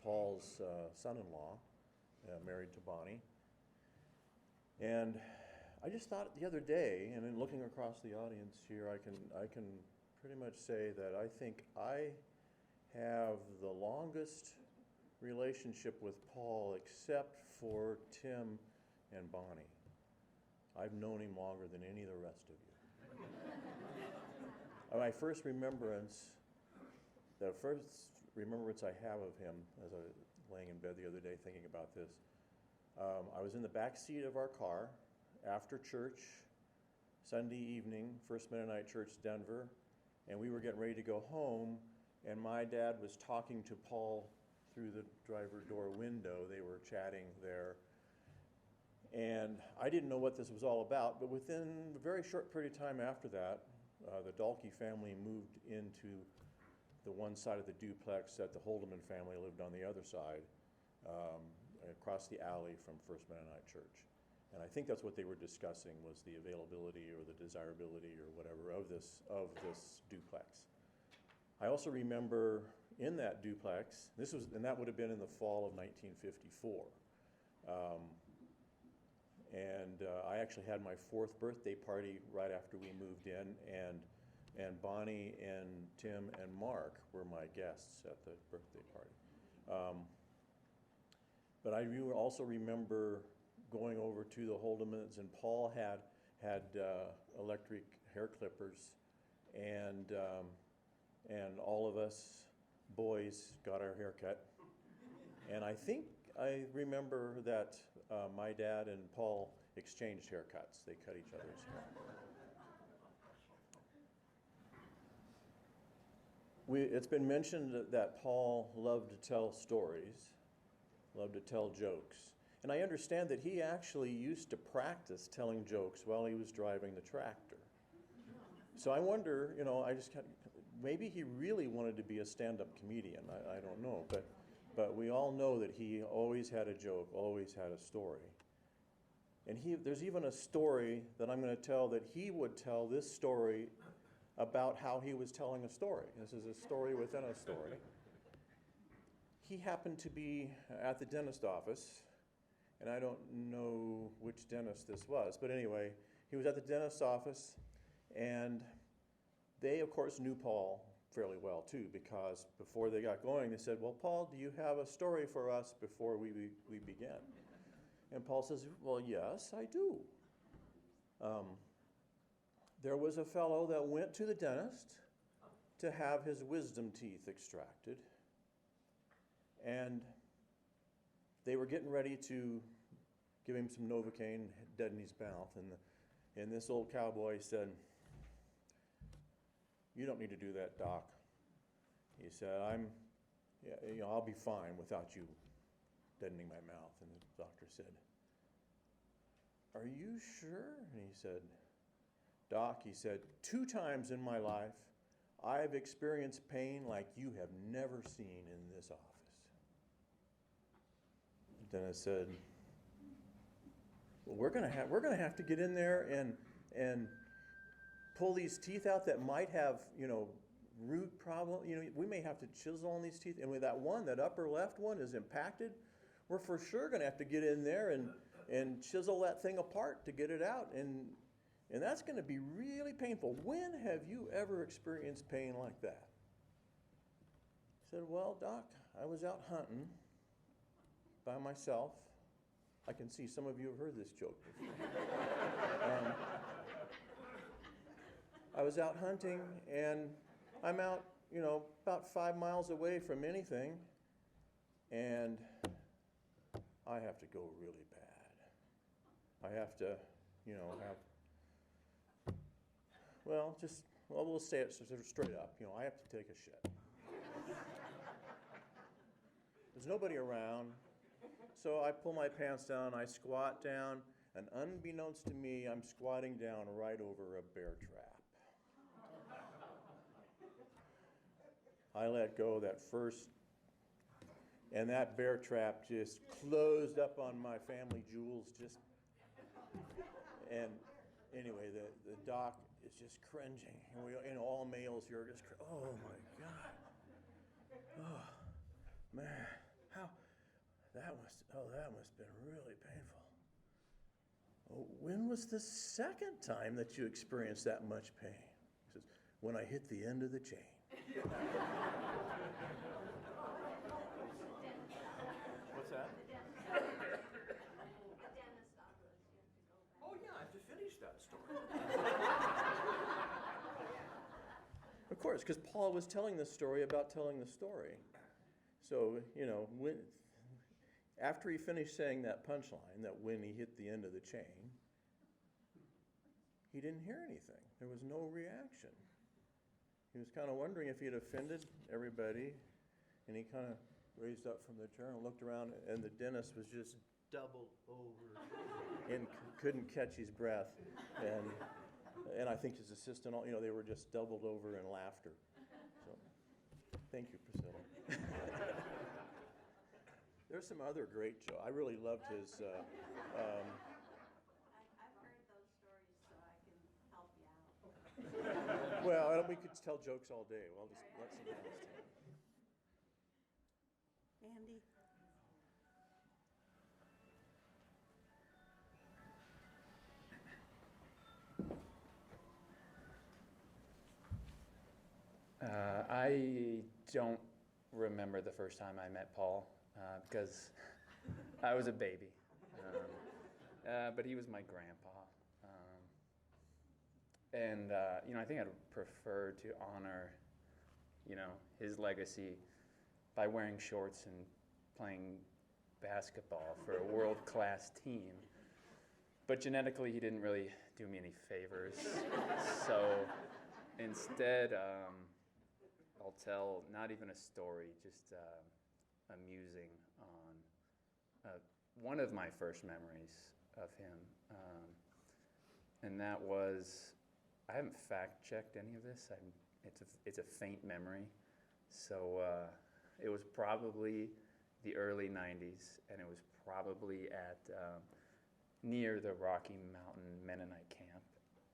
Paul's son-in-law, married to Bonnie. And I just thought the other day, and in looking across the audience here, I can pretty much say that I think I have the longest relationship with Paul except for Tim and Bonnie. I've known him longer than any of the rest of you. My first remembrance, the first remembrance I have of him, as I was laying in bed the other day thinking about this, I was in the back seat of our car after church, Sunday evening, First Mennonite Church, Denver, and we were getting ready to go home, and my dad was talking to Paul through the driver door window. They were chatting there, and I didn't know what this was all about, but within a very short period of time after that, the Dalkey family moved into the one side of the duplex that the Holdeman family lived on the other side, across the alley from First Mennonite Church. And I think that's what they were discussing, was the availability or the desirability or whatever of this duplex. I also remember in that duplex, and that would have been in the fall of 1954. I actually had my 4th birthday party right after we moved in, and Bonnie and Tim and Mark were my guests at the birthday party. But I also remember going over to the Holdemans, and Paul had electric hair clippers, and all of us boys got our hair cut. And I think I remember that my dad and Paul exchanged haircuts. They cut each other's hair. It's been mentioned that Paul loved to tell stories, loved to tell jokes. And I understand that he actually used to practice telling jokes while he was driving the tractor. So I wonder, maybe he really wanted to be a stand-up comedian. I don't know, but we all know that he always had a joke, always had a story. And there's even a story that I'm going to tell that he would tell this story about how he was telling a story. This is a story within a story. He happened to be at the dentist office, and I don't know which dentist this was, but anyway, he was at the dentist's office, and they, of course, knew Paul fairly well, too, because before they got going, they said, "Well, Paul, do you have a story for us before we begin?" And Paul says, "Well, yes, I do. There was a fellow that went to the dentist to have his wisdom teeth extracted, and they were getting ready to give him some Novocaine, deaden his mouth, and this old cowboy said, 'You don't need to do that, Doc.' He said, I'll be fine without you deadening my mouth." And the doctor said, "Are you sure?" And he said, "Doc," he said, "2 times in my life, I've experienced pain like you have never seen in this office." Then I said, "Well, we're gonna have to get in there and pull these teeth out that might have, root problem. We may have to chisel on these teeth. And with that upper left one is impacted. We're for sure gonna have to get in there and chisel that thing apart to get it out. And that's gonna be really painful. When have you ever experienced pain like that?" He said, "Well, Doc, I was out hunting by myself." I can see some of you have heard this joke before. I was out hunting, and I'm out, about 5 miles away from anything, and I have to go really bad. I have to, we'll say it straight up. I have to take a shit. There's nobody around, so I pull my pants down, I squat down, and unbeknownst to me, I'm squatting down right over a bear trap. I let go that first, and that bear trap just closed up on my family jewels. And anyway, the doc is just cringing, and all males here are just, oh my God, oh man, that must have been really painful. Oh, when was the second time that you experienced that much pain? He says, when I hit the end of the chain. What's that? Oh yeah, I have to finish that story. Of course, because Paul was telling the story about telling the story. So, after he finished saying that punchline, that when he hit the end of the chain, he didn't hear anything. There was no reaction. He was kind of wondering if he had offended everybody, and he kind of raised up from the chair and looked around, and the dentist was just doubled over and couldn't catch his breath. And I think his assistant, they were just doubled over in laughter. So, thank you, Priscilla. There's some other great jokes. I really loved his. I've heard those stories, so I can help you out. Well, we could tell jokes all day. Well, just let someone else tell. Andy? I don't remember the first time I met Paul because I was a baby, but he was my grandpa, and I think I'd prefer to honor, his legacy by wearing shorts and playing basketball for a world-class team. But genetically, he didn't really do me any favors, so instead. I'll tell not even a story, just a musing on one of my first memories of him. And that was, I haven't fact-checked any of this. It's a faint memory. So it was probably the early 90s, and it was probably at near the Rocky Mountain Mennonite camp.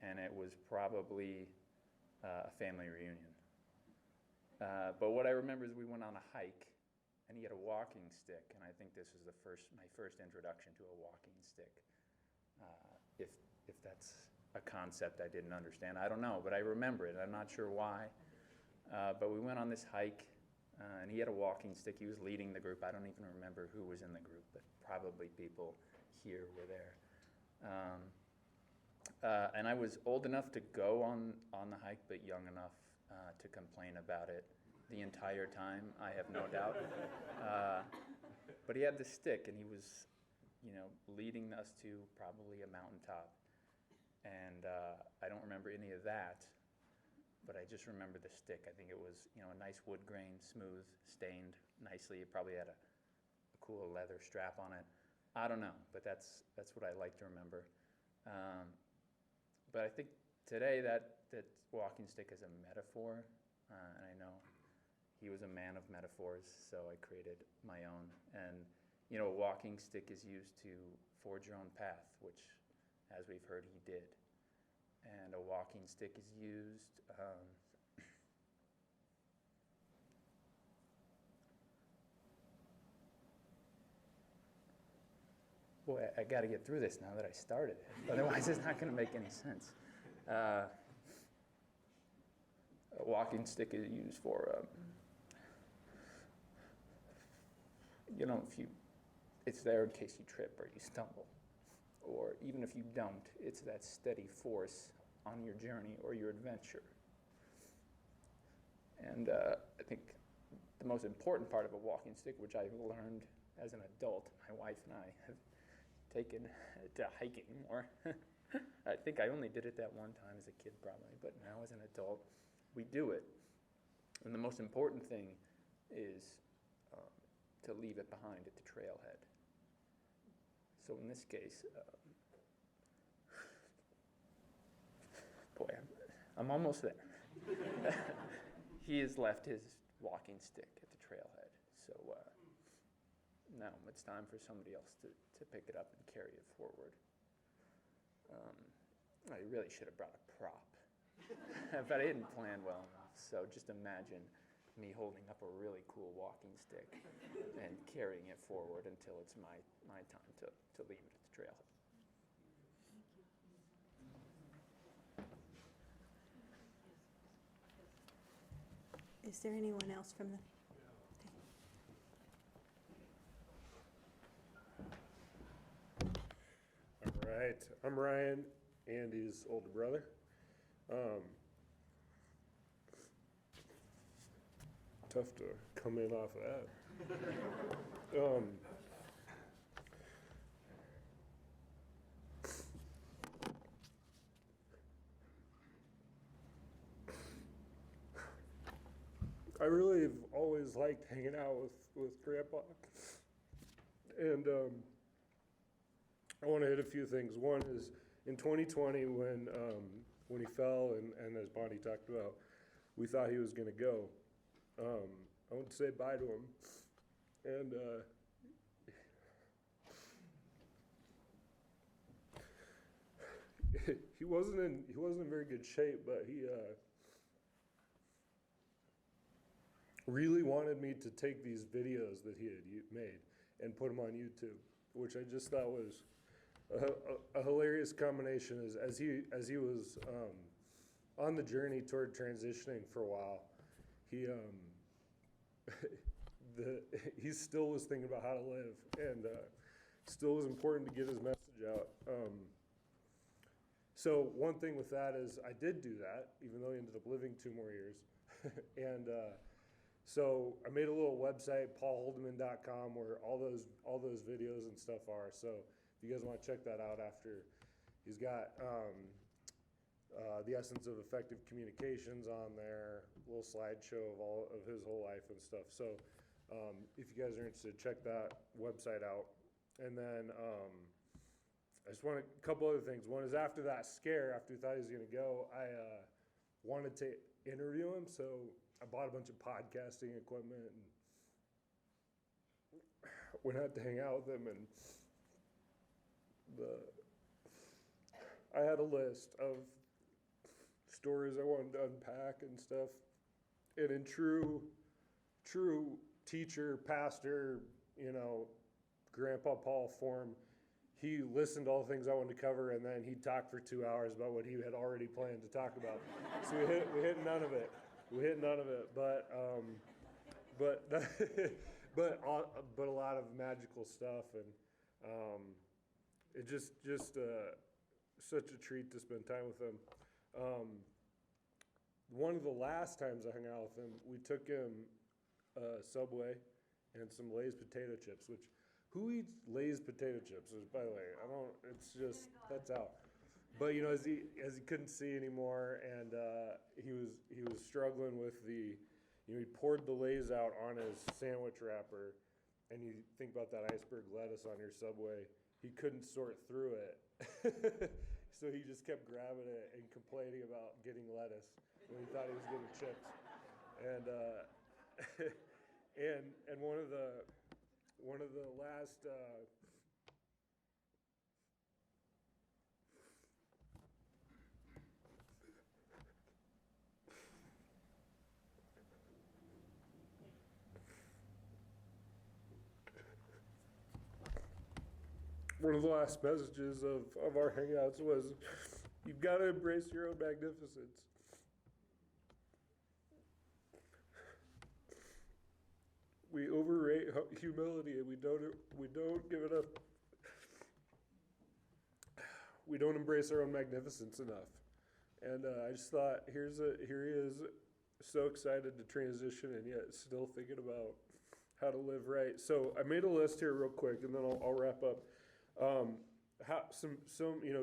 And it was probably a family reunion. But what I remember is we went on a hike, and he had a walking stick, and I think this was my first introduction to a walking stick. If that's a concept I didn't understand, I don't know, but I remember it. I'm not sure why. But we went on this hike, and he had a walking stick. He was leading the group. I don't even remember who was in the group, but probably people here were there. And I was old enough to go on the hike, but young enough to complain about it the entire time, I have no doubt. But he had the stick, and he was, leading us to probably a mountaintop. And I don't remember any of that, but I just remember the stick. I think it was, a nice wood grain, smooth, stained nicely. It probably had a cool leather strap on it. I don't know, but that's what I like to remember. But I think today that walking stick is a metaphor, and I know he was a man of metaphors, so I created my own. And a walking stick is used to forge your own path, which, as we've heard, he did. And a walking stick is used boy, I got to get through this now that I started it. Otherwise, it's not going to make any sense. A walking stick is used for, it's there in case you trip or you stumble. Or even if you don't, it's that steady force on your journey or your adventure. And I think the the most important part of a walking stick, which I've learned as an adult. My wife and I have taken to hiking more. I think I only did it that one time as a kid probably, but now as an adult, we do it. And the most important thing is to leave it behind at the trailhead. So in this case, boy, I'm almost there. He has left his walking stick at the trailhead. So now it's time for somebody else to pick it up and carry it forward. I really should have brought a prop, but I didn't plan well enough. So just imagine me holding up a really cool walking stick and carrying it forward until it's my time to leave it at the trailhead. Is there anyone else from the? All right, I'm Ryan, Andy's older brother. Tough to come in off of that. I really have always liked hanging out with Grandpa. And I want to hit a few things. One is in 2020 when he fell and as Bonnie talked about, we thought he was going to go. I went to say bye to him, and he wasn't in very good shape, but he really wanted me to take these videos that he had made and put them on YouTube, which I just thought was a hilarious combination. As he was on the journey toward transitioning for a while, he still was thinking about how to live, and still was important to get his message out. So one thing with that is I did do that, even though he ended up living 2 more years. And so I made a little website, paulholdeman.com, where all those videos and stuff are. So if you guys want to check that out after, he's got the essence of effective communications on there, a little slideshow of all of his whole life and stuff. So if you guys are interested, check that website out. And then I just want a couple other things. One is after that scare, after we thought he was going to go, I wanted to interview him. So I bought a bunch of podcasting equipment and went out to hang out with him. And I had a list of stories I wanted to unpack and stuff. And in true teacher, pastor, Grandpa Paul form, he listened to all the things I wanted to cover, and then he talked for 2 hours about what he had already planned to talk about. So we hit none of it. But a lot of magical stuff, and it just such a treat to spend time with him. One of the last times I hung out with him, we took him Subway and some Lay's potato chips, which who eats Lay's potato chips? By the way, it's just, that's out. But as he couldn't see anymore, and he was struggling with he poured the Lay's out on his sandwich wrapper, and you think about that iceberg lettuce on your Subway, he couldn't sort through it. So he just kept grabbing it and complaining about getting lettuce when he thought he was getting chips. And one of the last messages of our hangouts was, you've got to embrace your own magnificence. We overrate humility, and we don't give it up. We don't embrace our own magnificence enough. And I just thought, here he is so excited to transition and yet still thinking about how to live right. So I made a list here real quick, and then I'll wrap up.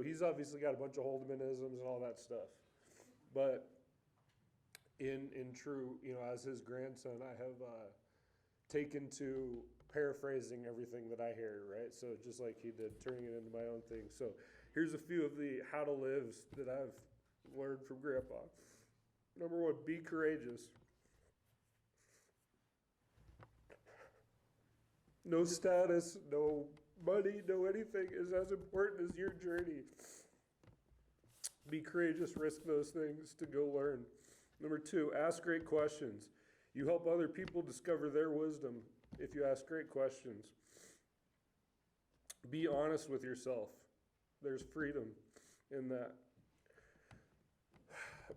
He's obviously got a bunch of Holdemanisms and all that stuff, but in true, as his grandson, I have taken to paraphrasing everything that I hear, right? So just like he did, turning it into my own thing. So here's a few of the how to lives that I've learned from Grandpa. Number one, be courageous. No status, no money, no anything is as important as your journey. Be courageous, risk those things to go learn. Number two, ask great questions. You help other people discover their wisdom if you ask great questions. Be honest with yourself. There's freedom in that.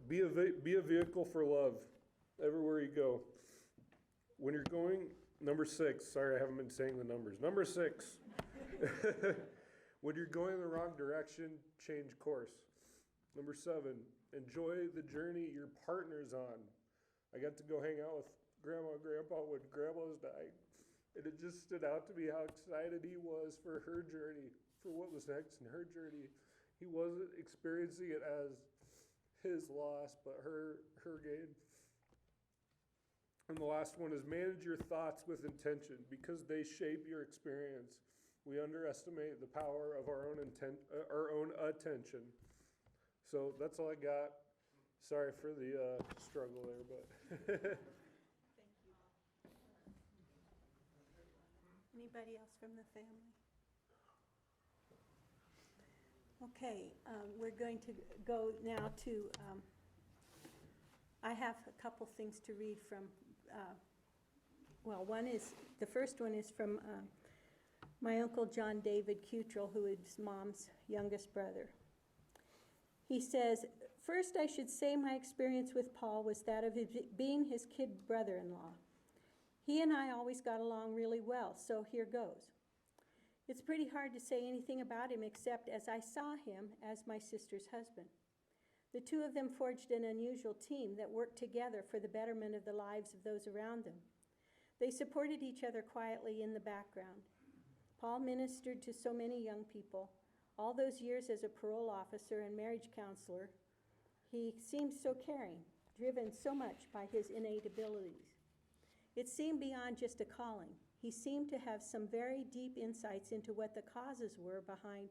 Be a vehicle for love everywhere you go. When you're going, number 6, sorry I haven't been saying the numbers. Number 6, when you're going in the wrong direction, change course. Number 7, enjoy the journey your partner's on. I got to go hang out with Grandma and Grandpa when Grandma was dying, and it just stood out to me how excited he was for her journey, for what was next in her journey. He wasn't experiencing it as his loss, but her gain. And the last one is manage your thoughts with intention, because they shape your experience. We underestimate the power of our own attention. So that's all I got. Sorry for the struggle there, but. Anybody else from the family? Okay, we're going to go now to, I have a couple things to read from, the first one is from my Uncle John David Cutrell, who is Mom's youngest brother. He says, first I should say my experience with Paul was that of being his kid brother-in-law. He and I always got along really well, so here goes. It's pretty hard to say anything about him except as I saw him as my sister's husband. The two of them forged an unusual team that worked together for the betterment of the lives of those around them. They supported each other quietly in the background. Paul ministered to so many young people. All those years as a parole officer and marriage counselor, he seemed so caring, driven so much by his innate abilities. It seemed beyond just a calling. He seemed to have some very deep insights into what the causes were behind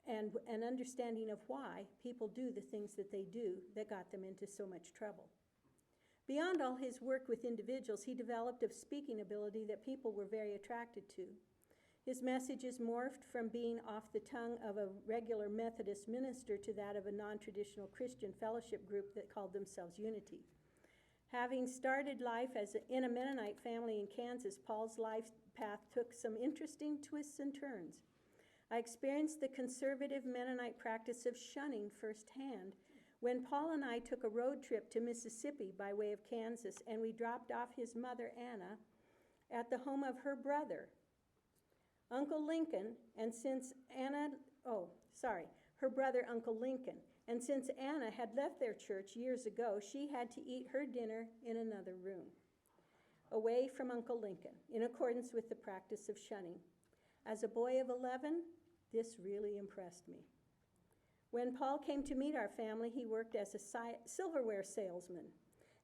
and an understanding of why people do the things that they do that got them into so much trouble. Beyond all his work with individuals, he developed a speaking ability that people were very attracted to. His messages morphed from being off the tongue of a regular Methodist minister to that of a non-traditional Christian fellowship group that called themselves Unity. Having started life in a Mennonite family in Kansas, Paul's life path took some interesting twists and turns. I experienced the conservative Mennonite practice of shunning firsthand when Paul and I took a road trip to Mississippi by way of Kansas, and we dropped off his mother, Anna, at the home of her brother, Uncle Lincoln, her brother, Uncle Lincoln. And since Anna had left their church years ago, she had to eat her dinner in another room, away from Uncle Lincoln, in accordance with the practice of shunning. As a boy of 11, this really impressed me. When Paul came to meet our family, he worked as a silverware salesman.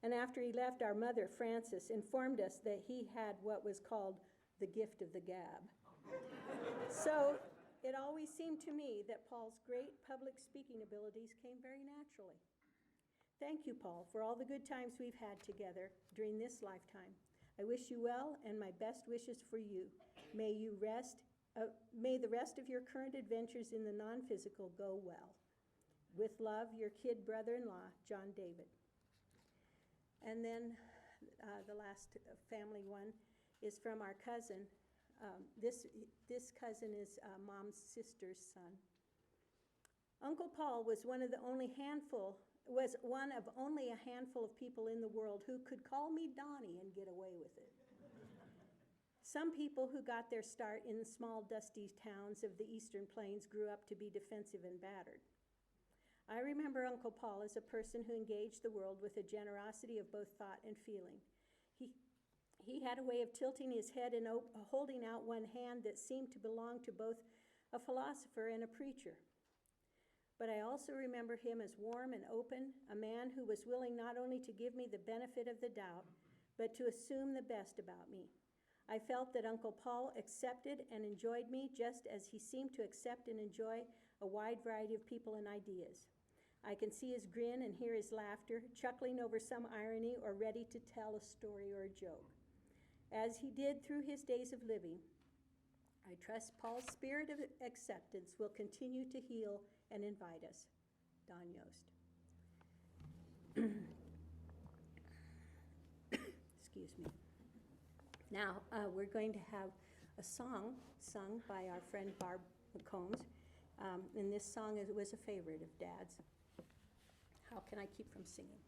And after he left, our mother, Frances, informed us that he had what was called the gift of the gab. So it always seemed to me that Paul's great public speaking abilities came very naturally. Thank you, Paul, for all the good times we've had together during this lifetime. I wish you well and my best wishes for you. May the rest of your current adventures in the non-physical go well. With love, your kid brother-in-law, John David. And then the last family one is from our cousin. This cousin is Mom's sister's son. Uncle Paul was one of only a handful of people in the world who could call me Donnie and get away with it. Some people who got their start in the small, dusty towns of the Eastern Plains grew up to be defensive and battered. I remember Uncle Paul as a person who engaged the world with a generosity of both thought and feeling. He had a way of tilting his head and holding out one hand that seemed to belong to both a philosopher and a preacher. But I also remember him as warm and open, a man who was willing not only to give me the benefit of the doubt, but to assume the best about me. I felt that Uncle Paul accepted and enjoyed me just as he seemed to accept and enjoy a wide variety of people and ideas. I can see his grin and hear his laughter, chuckling over some irony or ready to tell a story or a joke. As he did through his days of living, I trust Paul's spirit of acceptance will continue to heal and invite us. Don Yost. Excuse me. Now, we're going to have a song sung by our friend Barb McCombs. And this song was a favorite of Dad's. How can I keep from singing?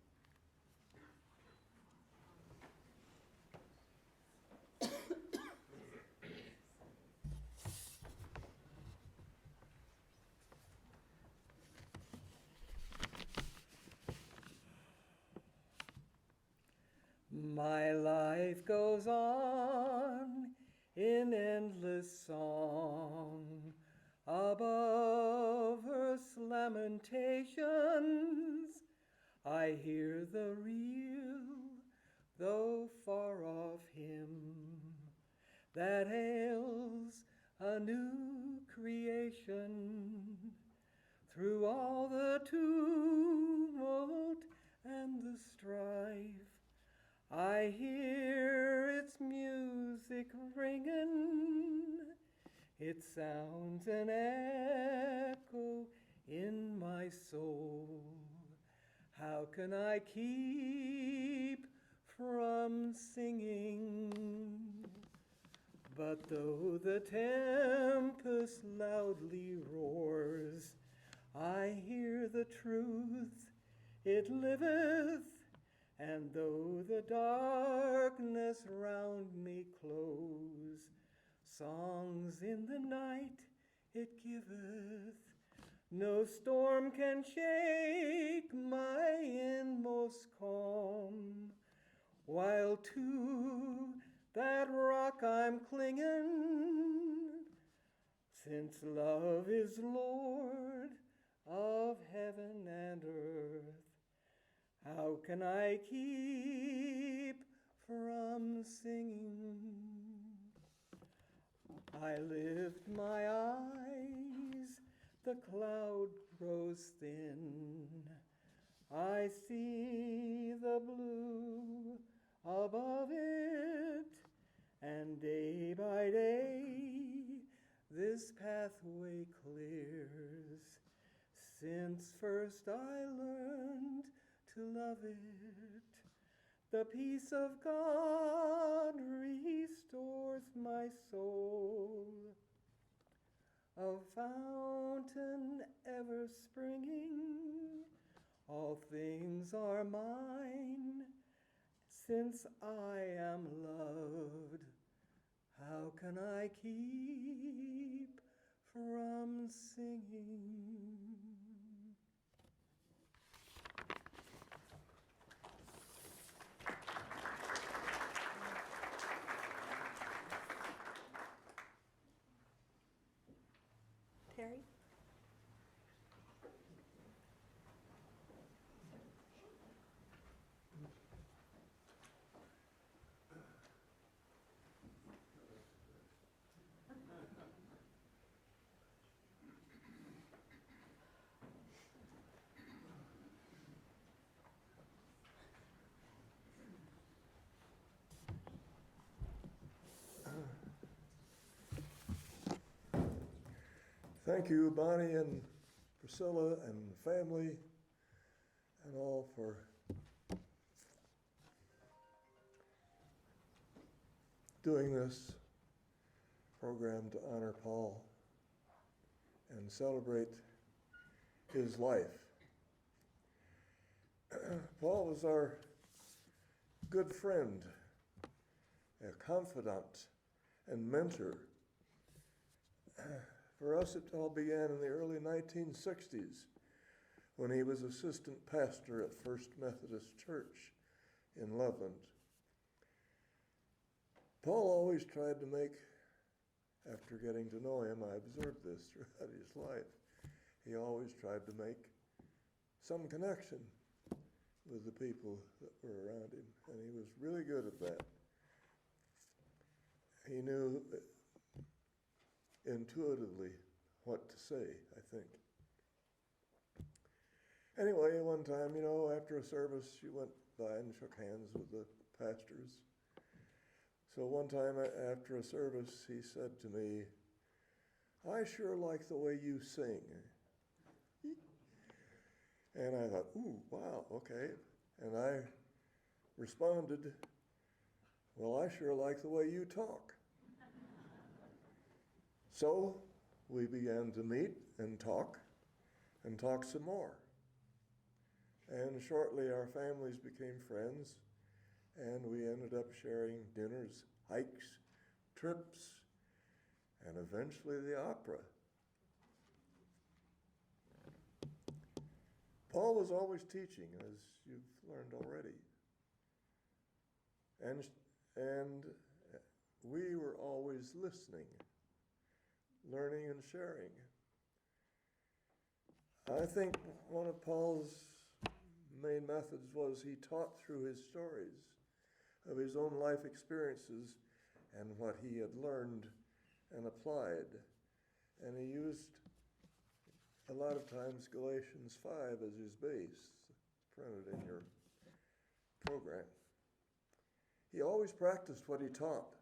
My life goes on in endless song above earth's lamentations. I hear the real, though far off hymn that hails a new creation. Through all the tumult and the strife, I hear its music ringing. It sounds an echo in my soul. How can I keep from singing? But though the tempest loudly roars, I hear the truth, it liveth. And though the darkness round me close, songs in the night it giveth. No storm can shake my inmost calm, while to that rock I'm clinging, since love is Lord of heaven and earth. How can I keep from singing? I lift my eyes, the cloud grows thin. I see the blue above it, and day by day this pathway clears. Since first I learned to love it, the peace of God restores my soul. A fountain ever springing, all things are mine. Since I am loved, how can I keep from singing? Terry? Thank you, Bonnie and Priscilla and the family and all for doing this program to honor Paul and celebrate his life. Paul was our good friend, a confidant and mentor. For us, it all began in the early 1960s when he was assistant pastor at First Methodist Church in Loveland. Paul always tried to make, after getting to know him, I observed this throughout his life, he always tried to make some connection with the people that were around him, and he was really good at that. He knew intuitively what to say, I think. Anyway, one time, after a service, she went by and shook hands with the pastors. So one time after a service, he said to me, "I sure like the way you sing." And I thought, ooh, wow, okay. And I responded, "Well, I sure like the way you talk." So we began to meet and talk some more. And shortly our families became friends, and we ended up sharing dinners, hikes, trips, and eventually the opera. Paul was always teaching, as you've learned already. And we were always listening, learning and sharing. I think one of Paul's main methods was he taught through his stories of his own life experiences and what he had learned and applied. And he used a lot of times Galatians 5 as his base. It's printed in your program. He always practiced what he taught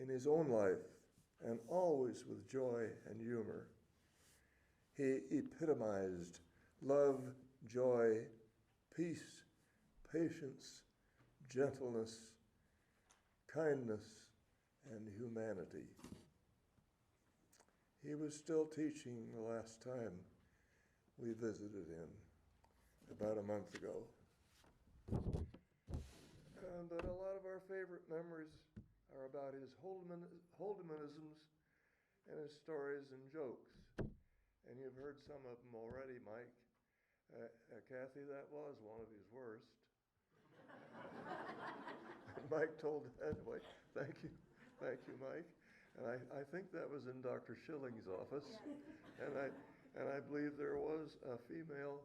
in his own life, and always with joy and humor. He epitomized love, joy, peace, patience, gentleness, kindness, and humanity. He was still teaching the last time we visited him, about a month ago. But a lot of our favorite memories are about his Holdemanisms and his stories and jokes. And you've heard some of them already, Mike. Kathy, that was one of his worst. Mike told, anyway, thank you, Mike. And I think that was in Dr. Schilling's office. And I believe there was a female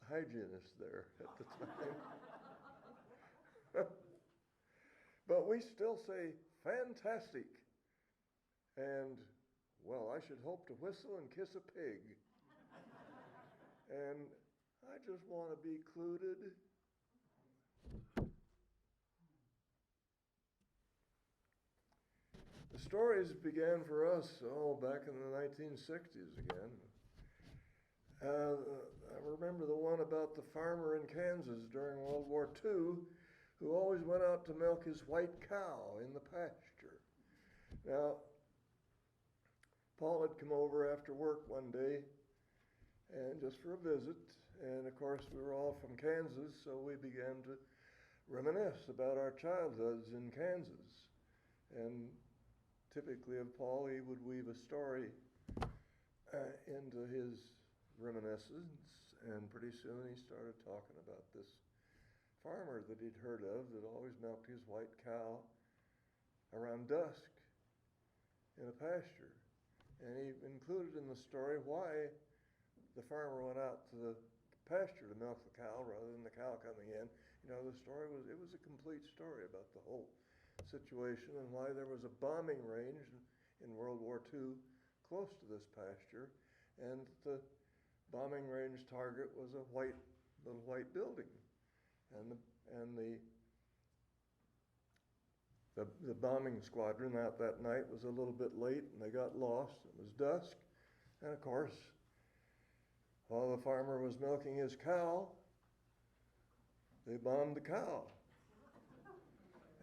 hygienist there at the time. But we still say, fantastic. And, well, I should hope to whistle and kiss a pig. And I just want to be included. The stories began for us back in the 1960s again. I remember the one about the farmer in Kansas during World War II who always went out to milk his white cow in the pasture. Now, Paul had come over after work one day, and just for a visit, and of course we were all from Kansas, so we began to reminisce about our childhoods in Kansas. And typically of Paul, he would weave a story into his reminiscence, and pretty soon he started talking about this farmer that he'd heard of that always milked his white cow around dusk in a pasture. And he included in the story why the farmer went out to the pasture to milk the cow rather than the cow coming in. The story was a complete story about the whole situation and why there was a bombing range in World War II close to this pasture, and the bombing range target was a little white building. And the bombing squadron out that night was a little bit late, and they got lost. It was dusk, and of course, while the farmer was milking his cow, they bombed the cow.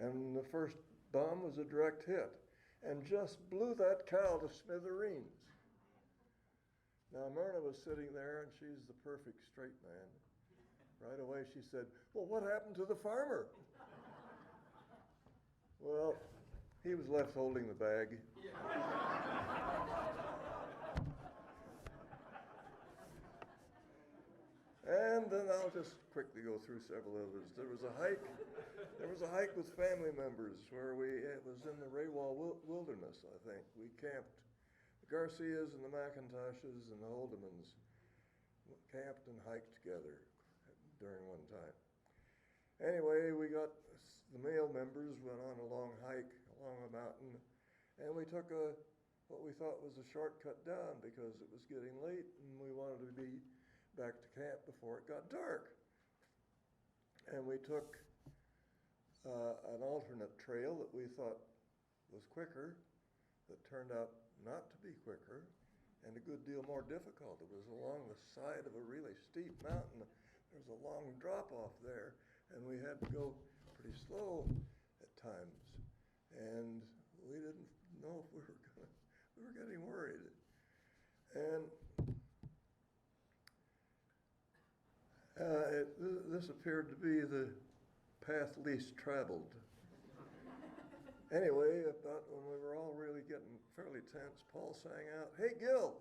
And the first bomb was a direct hit, and just blew that cow to smithereens. Now Myrna was sitting there, and she's the perfect straight man. Right away she said, "Well, what happened to the farmer?" Well, he was left holding the bag. And then I'll just quickly go through several others. There was a hike with family members where it was in the Raywall Wilderness, I think. We camped. The Garcias and the McIntoshes and the Holdemans camped and hiked together during one time. Anyway, the male members went on a long hike along a mountain, and we took what we thought was a shortcut down because it was getting late and we wanted to be back to camp before it got dark. And we took an alternate trail that we thought was quicker, that turned out not to be quicker, and a good deal more difficult. It was along the side of a really steep mountain. There was a long drop off there, and we had to go pretty slow at times. And we didn't know if we were getting worried. And this appeared to be the path least traveled. Anyway, about when we were all really getting fairly tense, Paul sang out, "Hey, Gil,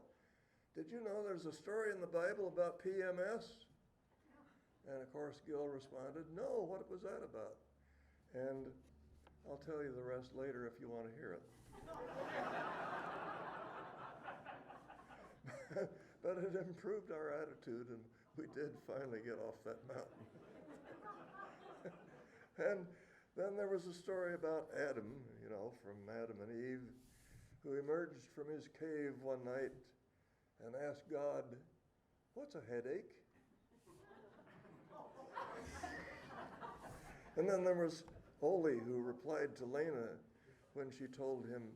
did you know there's a story in the Bible about PMS?" And of course, Gil responded, "No, what was that about?" And I'll tell you the rest later if you want to hear it. But it improved our attitude, and we did finally get off that mountain. And then there was a story about Adam, from Adam and Eve, who emerged from his cave one night and asked God, "What's a headache?" And then there was Ole, who replied to Lena when she told him,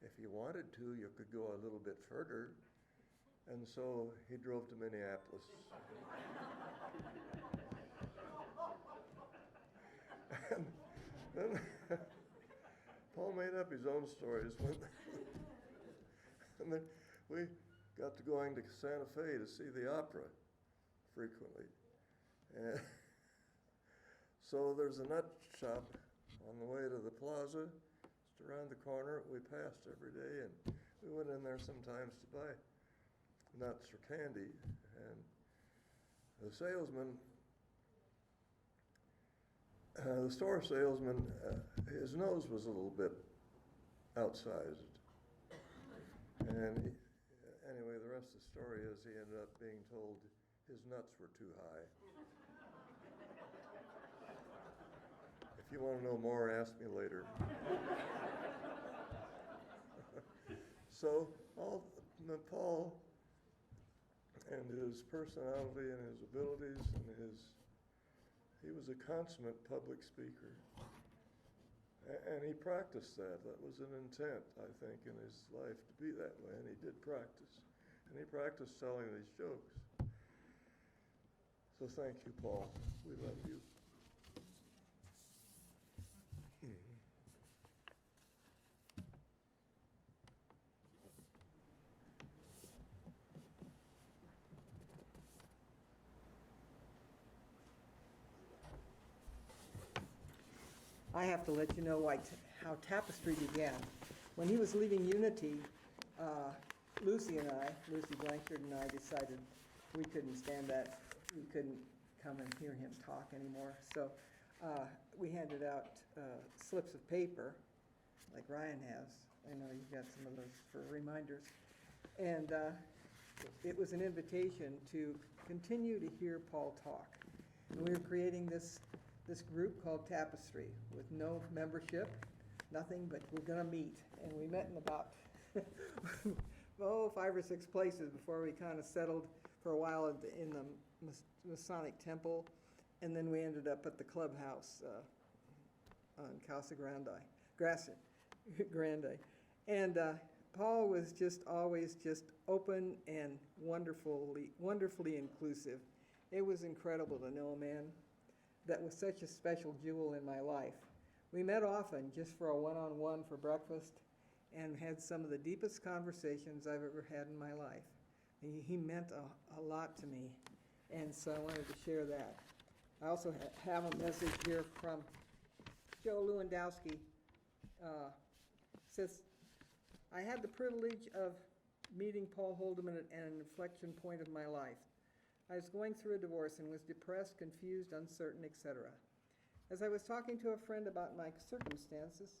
if you wanted to, you could go a little bit further. And so he drove to Minneapolis. And then Paul made up his own stories. And then we got to going to Santa Fe to see the opera frequently. And so there's a nut shop on the way to the plaza, just around the corner. We passed every day, and we went in there sometimes to buy nuts or candy. And the salesman, the store salesman, his nose was a little bit outsized. And anyway, the rest of the story is he ended up being told his nuts were too high. If you want to know more, ask me later. So Paul and his personality and his abilities and he was a consummate public speaker. And he practiced that. That was an intent, I think, in his life to be that way. And he did practice. And he practiced telling these jokes. So thank you, Paul. We love you. I have to let you know how Tapestry began. When he was leaving Unity, Lucy Blanchard and I decided we couldn't stand that. We couldn't come and hear him talk anymore. So we handed out slips of paper, like Ryan has. I know you've got some of those for reminders. And it was an invitation to continue to hear Paul talk. And we were creating this group called Tapestry with no membership, nothing, but we're going to meet. And we met in about 5 or 6 places before we kind of settled for a while in the Masonic Temple, and then we ended up at the clubhouse on Casa Grande. And Paul was just always just open and wonderfully inclusive. It was incredible to know a man that was such a special jewel in my life. We met often just for a one-on-one for breakfast and had some of the deepest conversations I've ever had in my life. And he meant a lot to me, and so I wanted to share that. I also have a message here from Joe Lewandowski. Says, I had the privilege of meeting Paul Holdeman at an inflection point of my life. I was going through a divorce and was depressed, confused, uncertain, etc. As I was talking to a friend about my circumstances,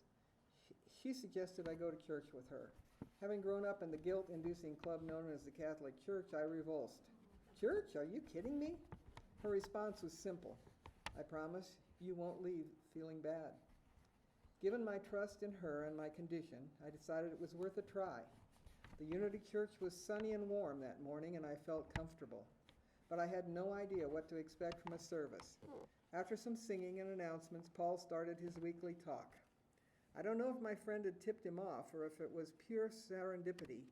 she suggested I go to church with her. Having grown up in the guilt-inducing club known as the Catholic Church, I revulsed. Church? Are you kidding me? Her response was simple. I promise you won't leave feeling bad. Given my trust in her and my condition, I decided it was worth a try. The Unity Church was sunny and warm that morning, and I felt comfortable. But I had no idea what to expect from a service. After some singing and announcements, Paul started his weekly talk. I don't know if my friend had tipped him off or if it was pure serendipity,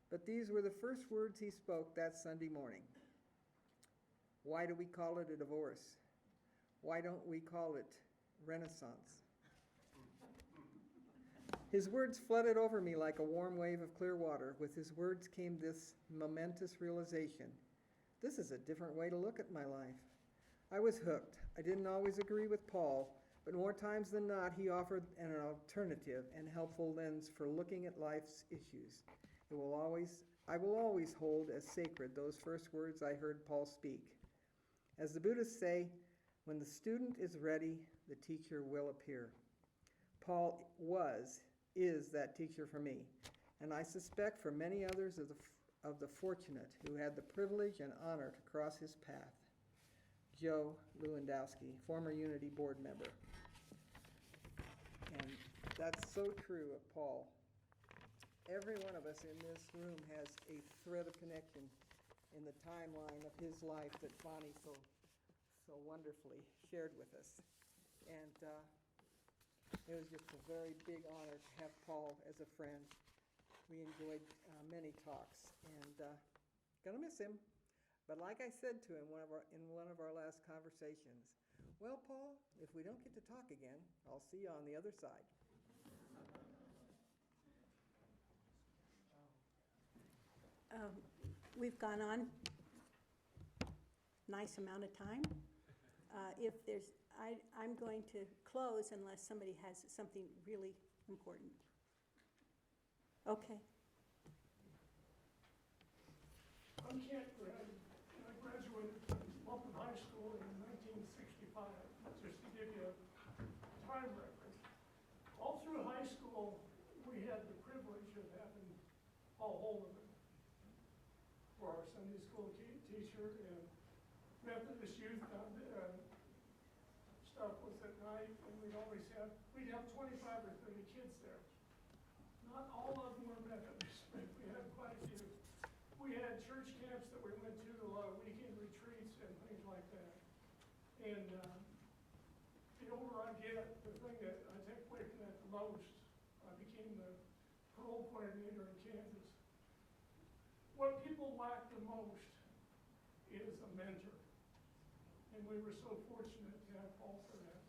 but these were the first words he spoke that Sunday morning. Why do we call it a divorce? Why don't we call it Renaissance? His words flooded over me like a warm wave of clear water. With his words came this momentous realization. This is a different way to look at my life. I was hooked. I didn't always agree with Paul, but more times than not, he offered an alternative and helpful lens for looking at life's issues. I will always hold as sacred those first words I heard Paul speak. As the Buddhists say, when the student is ready, the teacher will appear. Paul is that teacher for me, and I suspect for many others of the fortunate who had the privilege and honor to cross his path. Joe Lewandowski, former Unity board member. And that's so true of Paul. Every one of us in this room has a thread of connection in the timeline of his life that Bonnie so wonderfully shared with us. And it was just a very big honor to have Paul as a friend. We enjoyed many talks, and gonna miss him. But like I said to him in one of our last conversations, well, Paul, if we don't get to talk again, I'll see you on the other side. We've gone on nice amount of time. I'm going to close unless somebody has something really important. Okay. I'm Kent Grad, and I graduated from Loveland High School in 1965, just to give you a time reference. All through high school, we had the privilege of having Paul Holdeman for our Sunday school teacher, and Methodist youth stuff was at night, and we'd have 25 or 30 kids there. Not all of them were Methodist, but we had quite a few. We had church camps that we went to, a lot of weekend retreats and things like that. And the older I get, the thing that I take away from that the most, I became the parole coordinator in Kansas. What people lack the most is a mentor. And we were so fortunate to have Paul for that.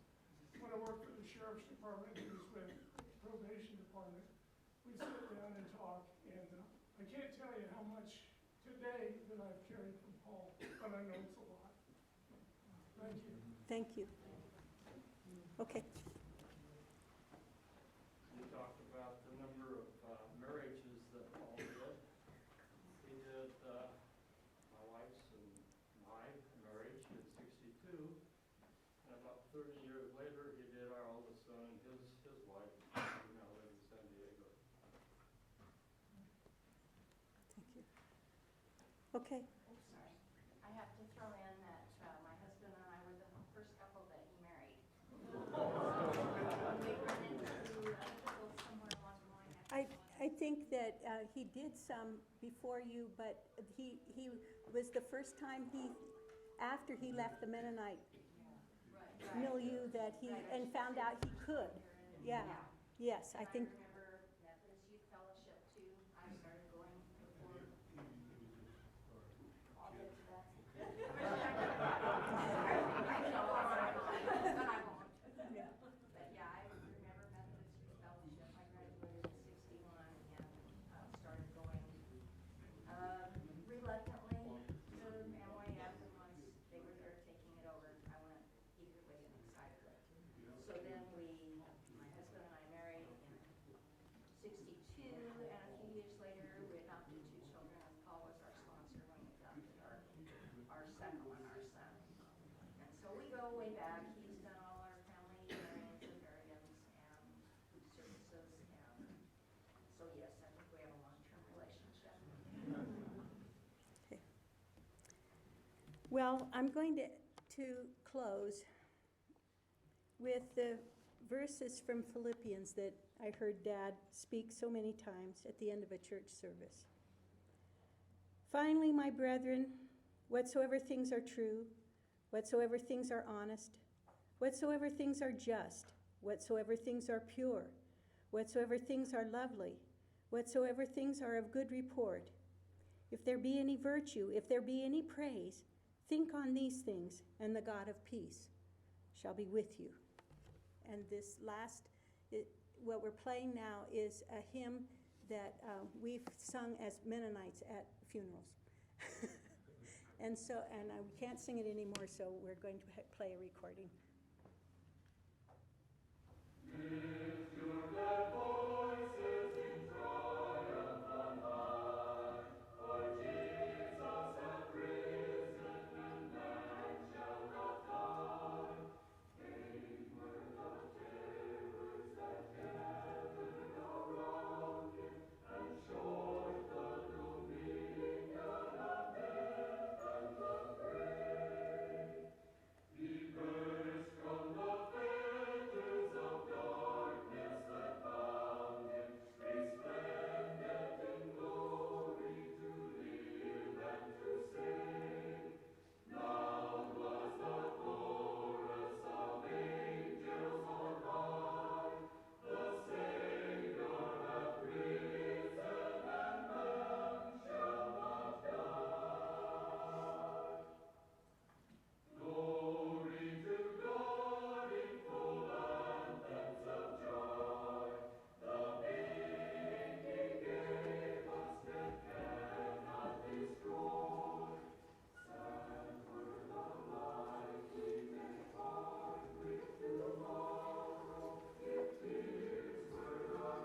When I worked for the Sheriff's Department, he was with the Probation Department, we'd sit down and talk, and I can't tell you how much today that I've carried from Paul, but I know it's a lot. Thank you. Thank you. Okay. You talked about the number of marriages that Paul did. He did my wife's and my marriage in 62, and about 30 years later, he did our oldest son and his wife, who now live in San Diego. Thank you. Okay. Oh, sorry. I have to throw in that my husband and I were the first couple that he married. We run into people somewhere along the line. I think that he did some before you, but he was the first time after he left the Mennonite milieu that he, and found out he could. Yeah. Yes, I think. I remember Methodist Youth Fellowship too. I started going before. I'll get to that. I know, but I won't. Yeah. But yeah, I remember Methodist Youth Fellowship. I graduated in 61 and started going reluctantly to MYF, and once they were there taking it over, I went eagerly and excitedly. So then my husband and I married in we go way back. He's done all our family hearings and burials and food services, and so yes, I think we have a long-term relationship. Well, I'm going to close with the verses from Philippians that I heard Dad speak so many times at the end of a church service. Finally, my brethren, whatsoever things are true, whatsoever things are honest, whatsoever things are just, whatsoever things are pure, whatsoever things are lovely, whatsoever things are of good report, if there be any virtue, if there be any praise, think on these things, and the God of peace shall be with you. And this last, what we're playing now is a hymn that we've sung as Mennonites at funerals. And we can't sing it anymore, so we're going to play a recording. Lift your glad voices in triumph on high, for Jesus hath risen and man shall not die. Came word of terrors that gathered around him, and short the dominion of death and the grave. He burst from the fetters of darkness that bound him, resplendent in glory to live and to save. Loud was the chorus of angels on high, the Savior hath risen and man shall not die. Glory to God in full anthems of joy, the being He gave us death cannot destroy. Sad were the life we may part with tomorrow, if tears were our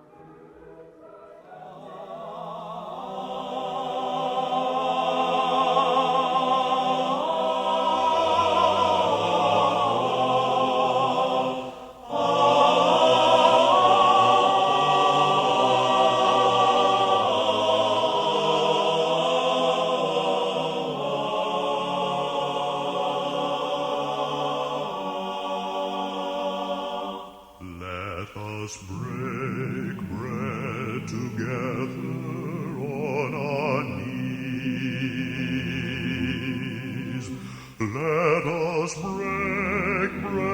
Let us break bread together on our knees. Let us break bread